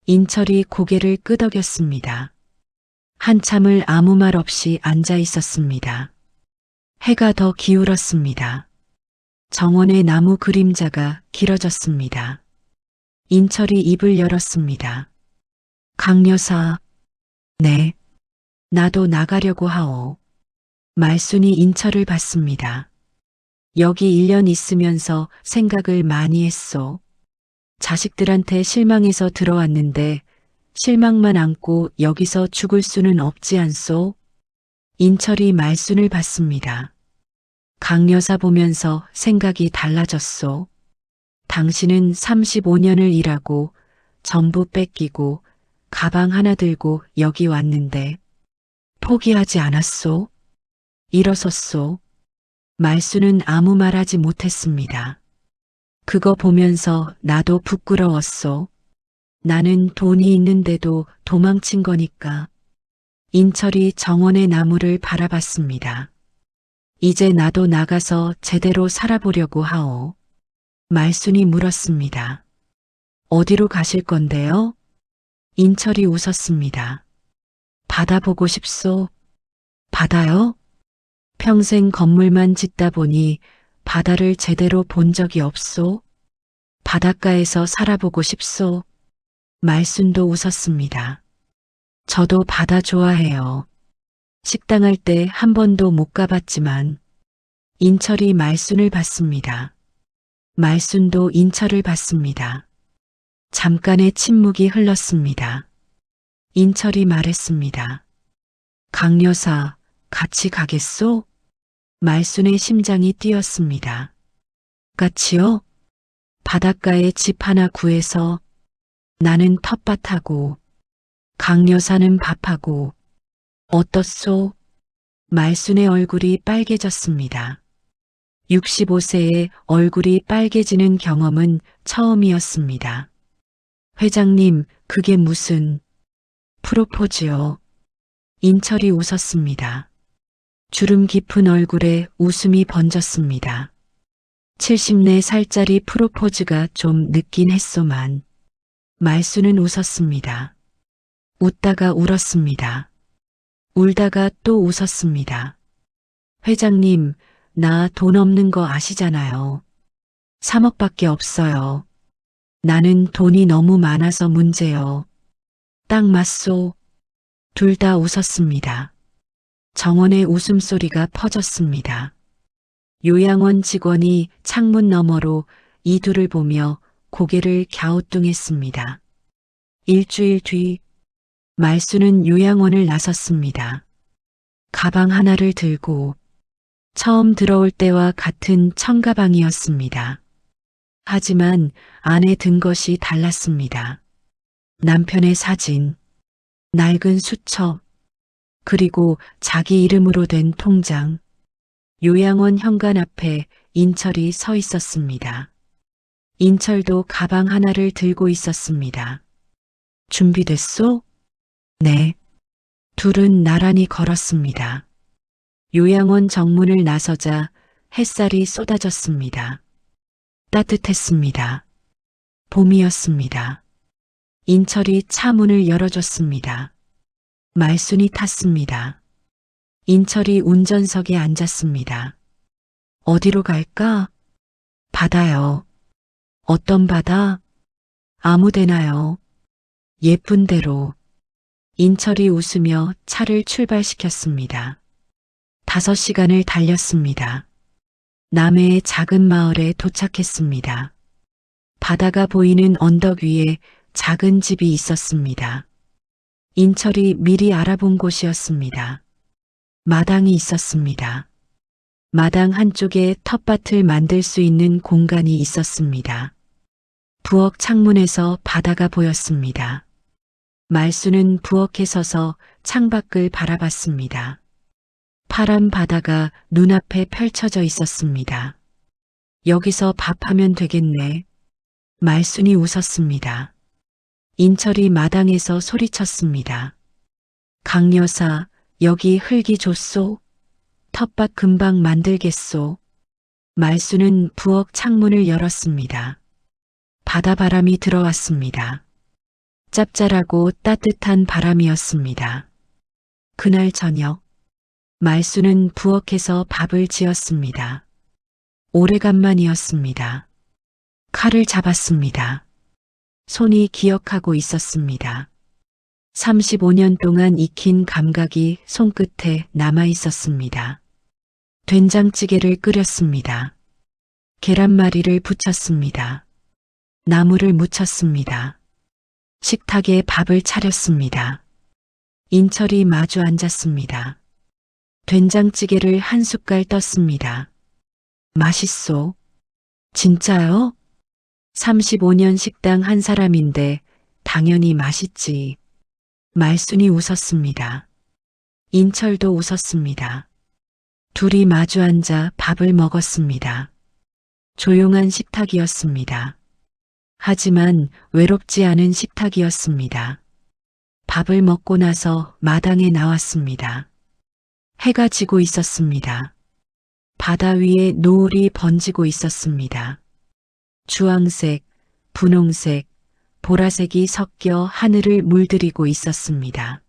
인철이 고개를 끄덕였습니다. 한참을 아무 말 없이 앉아 있었습니다. 해가 더 기울었습니다. 정원의 나무 그림자가 길어졌습니다. 인철이 입을 열었습니다. 강 여사, 네, 나도 나가려고 하오. 말순이 인철을 봤습니다. 여기 1년 있으면서 생각을 많이 했소. 자식들한테 실망해서 들어왔는데 실망만 안고 여기서 죽을 수는 없지 않소? 인철이 말순을 봤습니다. 강 여사 보면서 생각이 달라졌소. 당신은 35년을 일하고 전부 뺏기고 가방 하나 들고 여기 왔는데 포기하지 않았소? 일어섰소. 말수는 아무 말하지 못했습니다. 그거 보면서 나도 부끄러웠소. 나는 돈이 있는데도 도망친 거니까. 인철이 정원의 나무를 바라봤습니다. 이제 나도 나가서 제대로 살아보려고 하오. 말순이 물었습니다. 어디로 가실 건데요? 인철이 웃었습니다. 바다 보고 싶소. 바다요? 평생 건물만 짓다 보니 바다를 제대로 본 적이 없소. 바닷가에서 살아보고 싶소. 말순도 웃었습니다. 저도 바다 좋아해요. 식당 할 때 한 번도 못 가봤지만. 인철이 말순을 봤습니다. 말순도 인철을 봤습니다. 잠깐의 침묵이 흘렀습니다. 인철이 말했습니다. 강 여사, 같이 가겠소? 말순의 심장이 뛰었습니다. 같이요? 바닷가에 집 하나 구해서 나는 텃밭하고 강 여사는 밥하고 어떻소? 말순의 얼굴이 빨개졌습니다. 65세의 얼굴이 빨개지는 경험은 처음이었습니다. 회장님, 그게 무슨 프로포즈요? 인철이 웃었습니다. 주름 깊은 얼굴에 웃음이 번졌습니다. 74살짜리 프로포즈가 좀 늦긴 했소만. 말수는 웃었습니다. 웃다가 울었습니다. 울다가 또 웃었습니다. 회장님, 나 돈 없는 거 아시잖아요. 3억밖에 없어요. 나는 돈이 너무 많아서 문제요. 딱 맞소. 둘 다 웃었습니다. 정원의 웃음소리가 퍼졌습니다. 요양원 직원이 창문 너머로 이 둘을 보며 고개를 갸우뚱했습니다. 일주일 뒤 말수는 요양원을 나섰습니다. 가방 하나를 들고 처음 들어올 때와 같은 청가방이었습니다. 하지만 안에 든 것이 달랐습니다. 남편의 사진, 낡은 수첩, 그리고 자기 이름으로 된 통장. 요양원 현관 앞에 인철이 서 있었습니다. 인철도 가방 하나를 들고 있었습니다. 준비됐소? 네. 둘은 나란히 걸었습니다. 요양원 정문을 나서자 햇살이 쏟아졌습니다. 따뜻했습니다. 봄이었습니다. 인철이 차 문을 열어줬습니다. 말순이 탔습니다. 인철이 운전석에 앉았습니다. 어디로 갈까? 바다요. 어떤 바다? 아무 데나요. 예쁜 데로. 인철이 웃으며 차를 출발시켰습니다. 5시간을 달렸습니다. 남해의 작은 마을에 도착했습니다. 바다가 보이는 언덕 위에 작은 집이 있었습니다. 인철이 미리 알아본 곳이었습니다. 마당이 있었습니다. 마당 한쪽에 텃밭을 만들 수 있는 공간이 있었습니다. 부엌 창문에서 바다가 보였습니다. 말수는 부엌에 서서 창밖을 바라봤습니다. 파란 바다가 눈앞에 펼쳐져 있었습니다. 여기서 밥하면 되겠네. 말순이 웃었습니다. 인철이 마당에서 소리쳤습니다. 강여사, 여기 흙이 좋소? 텃밭 금방 만들겠소. 말수는 부엌 창문을 열었습니다. 바다바람이 들어왔습니다. 짭짤하고 따뜻한 바람이었습니다. 그날 저녁, 말수는 부엌에서 밥을 지었습니다. 오래간만이었습니다. 칼을 잡았습니다. 손이 기억하고 있었습니다. 35년 동안 익힌 감각이 손끝에 남아 있었습니다. 된장찌개를 끓였습니다. 계란말이를 부쳤습니다. 나물을 무쳤습니다. 식탁에 밥을 차렸습니다. 인철이 마주 앉았습니다. 된장찌개를 한 숟갈 떴습니다. 맛있소. 진짜요? 35년 식당 한 사람인데 당연히 맛있지. 말순이 웃었습니다. 인철도 웃었습니다. 둘이 마주 앉아 밥을 먹었습니다. 조용한 식탁이었습니다. 하지만 외롭지 않은 식탁이었습니다. 밥을 먹고 나서 마당에 나왔습니다. 해가 지고 있었습니다. 바다 위에 노을이 번지고 있었습니다. 주황색, 분홍색, 보라색이 섞여 하늘을 물들이고 있었습니다.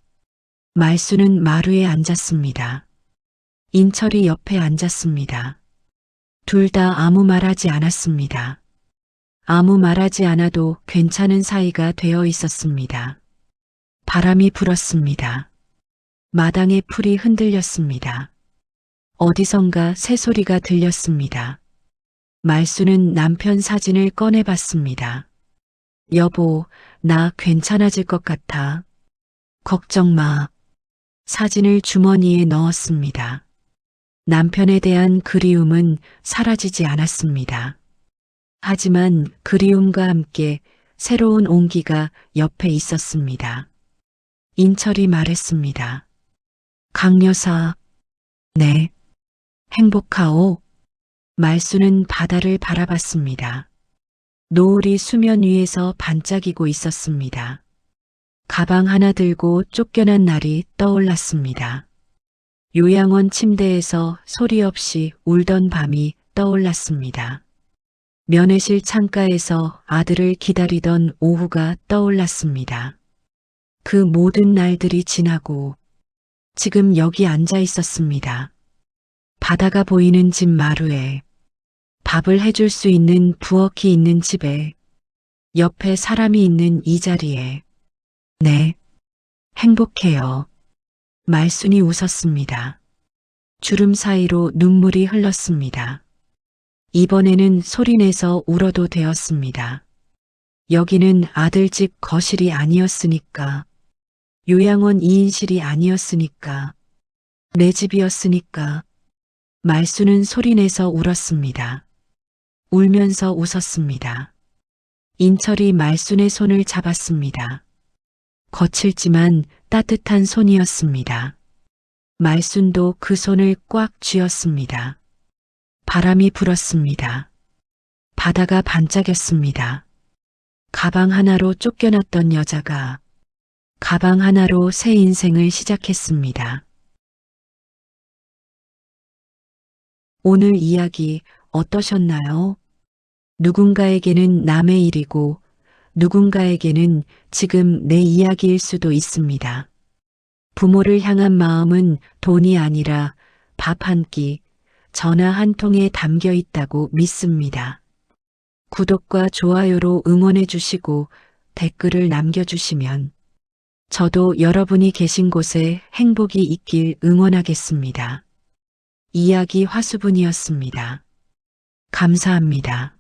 말수는 마루에 앉았습니다. 인철이 옆에 앉았습니다. 둘 다 아무 말하지 않았습니다. 아무 말하지 않아도 괜찮은 사이가 되어 있었습니다. 바람이 불었습니다. 마당의 풀이 흔들렸습니다. 어디선가 새소리가 들렸습니다. 말수는 남편 사진을 꺼내봤습니다. 여보, 나 괜찮아질 것 같아. 걱정 마. 사진을 주머니에 넣었습니다. 남편에 대한 그리움은 사라지지 않았습니다. 하지만 그리움과 함께 새로운 온기가 옆에 있었습니다. 인철이 말했습니다. 강여사, 네, 행복하오. 말수는 바다를 바라봤습니다. 노을이 수면 위에서 반짝이고 있었습니다. 가방 하나 들고 쫓겨난 날이 떠올랐습니다. 요양원 침대에서 소리 없이 울던 밤이 떠올랐습니다. 면회실 창가에서 아들을 기다리던 오후가 떠올랐습니다. 그 모든 날들이 지나고 지금 여기 앉아 있었습니다. 바다가 보이는 집 마루에, 밥을 해줄 수 있는 부엌이 있는 집에, 옆에 사람이 있는 이 자리에. 네, 행복해요. 말순이 웃었습니다. 주름 사이로 눈물이 흘렀습니다. 이번에는 소리내서 울어도 되었습니다. 여기는 아들 집 거실이 아니었으니까, 요양원 2인실이 아니었으니까, 내 집이었으니까. 말순은 소리내서 울었습니다. 울면서 웃었습니다. 인철이 말순의 손을 잡았습니다. 거칠지만 따뜻한 손이었습니다. 말순도 그 손을 꽉 쥐었습니다. 바람이 불었습니다. 바다가 반짝였습니다. 가방 하나로 쫓겨났던 여자가 가방 하나로 새 인생을 시작했습니다. 오늘 이야기 어떠셨나요? 누군가에게는 남의 일이고 누군가에게는 지금 내 이야기일 수도 있습니다. 부모를 향한 마음은 돈이 아니라 밥 한 끼, 전화 한 통에 담겨 있다고 믿습니다. 구독과 좋아요로 응원해 주시고 댓글을 남겨주시면 저도 여러분이 계신 곳에 행복이 있길 응원하겠습니다. 이야기 화수분이었습니다. 감사합니다.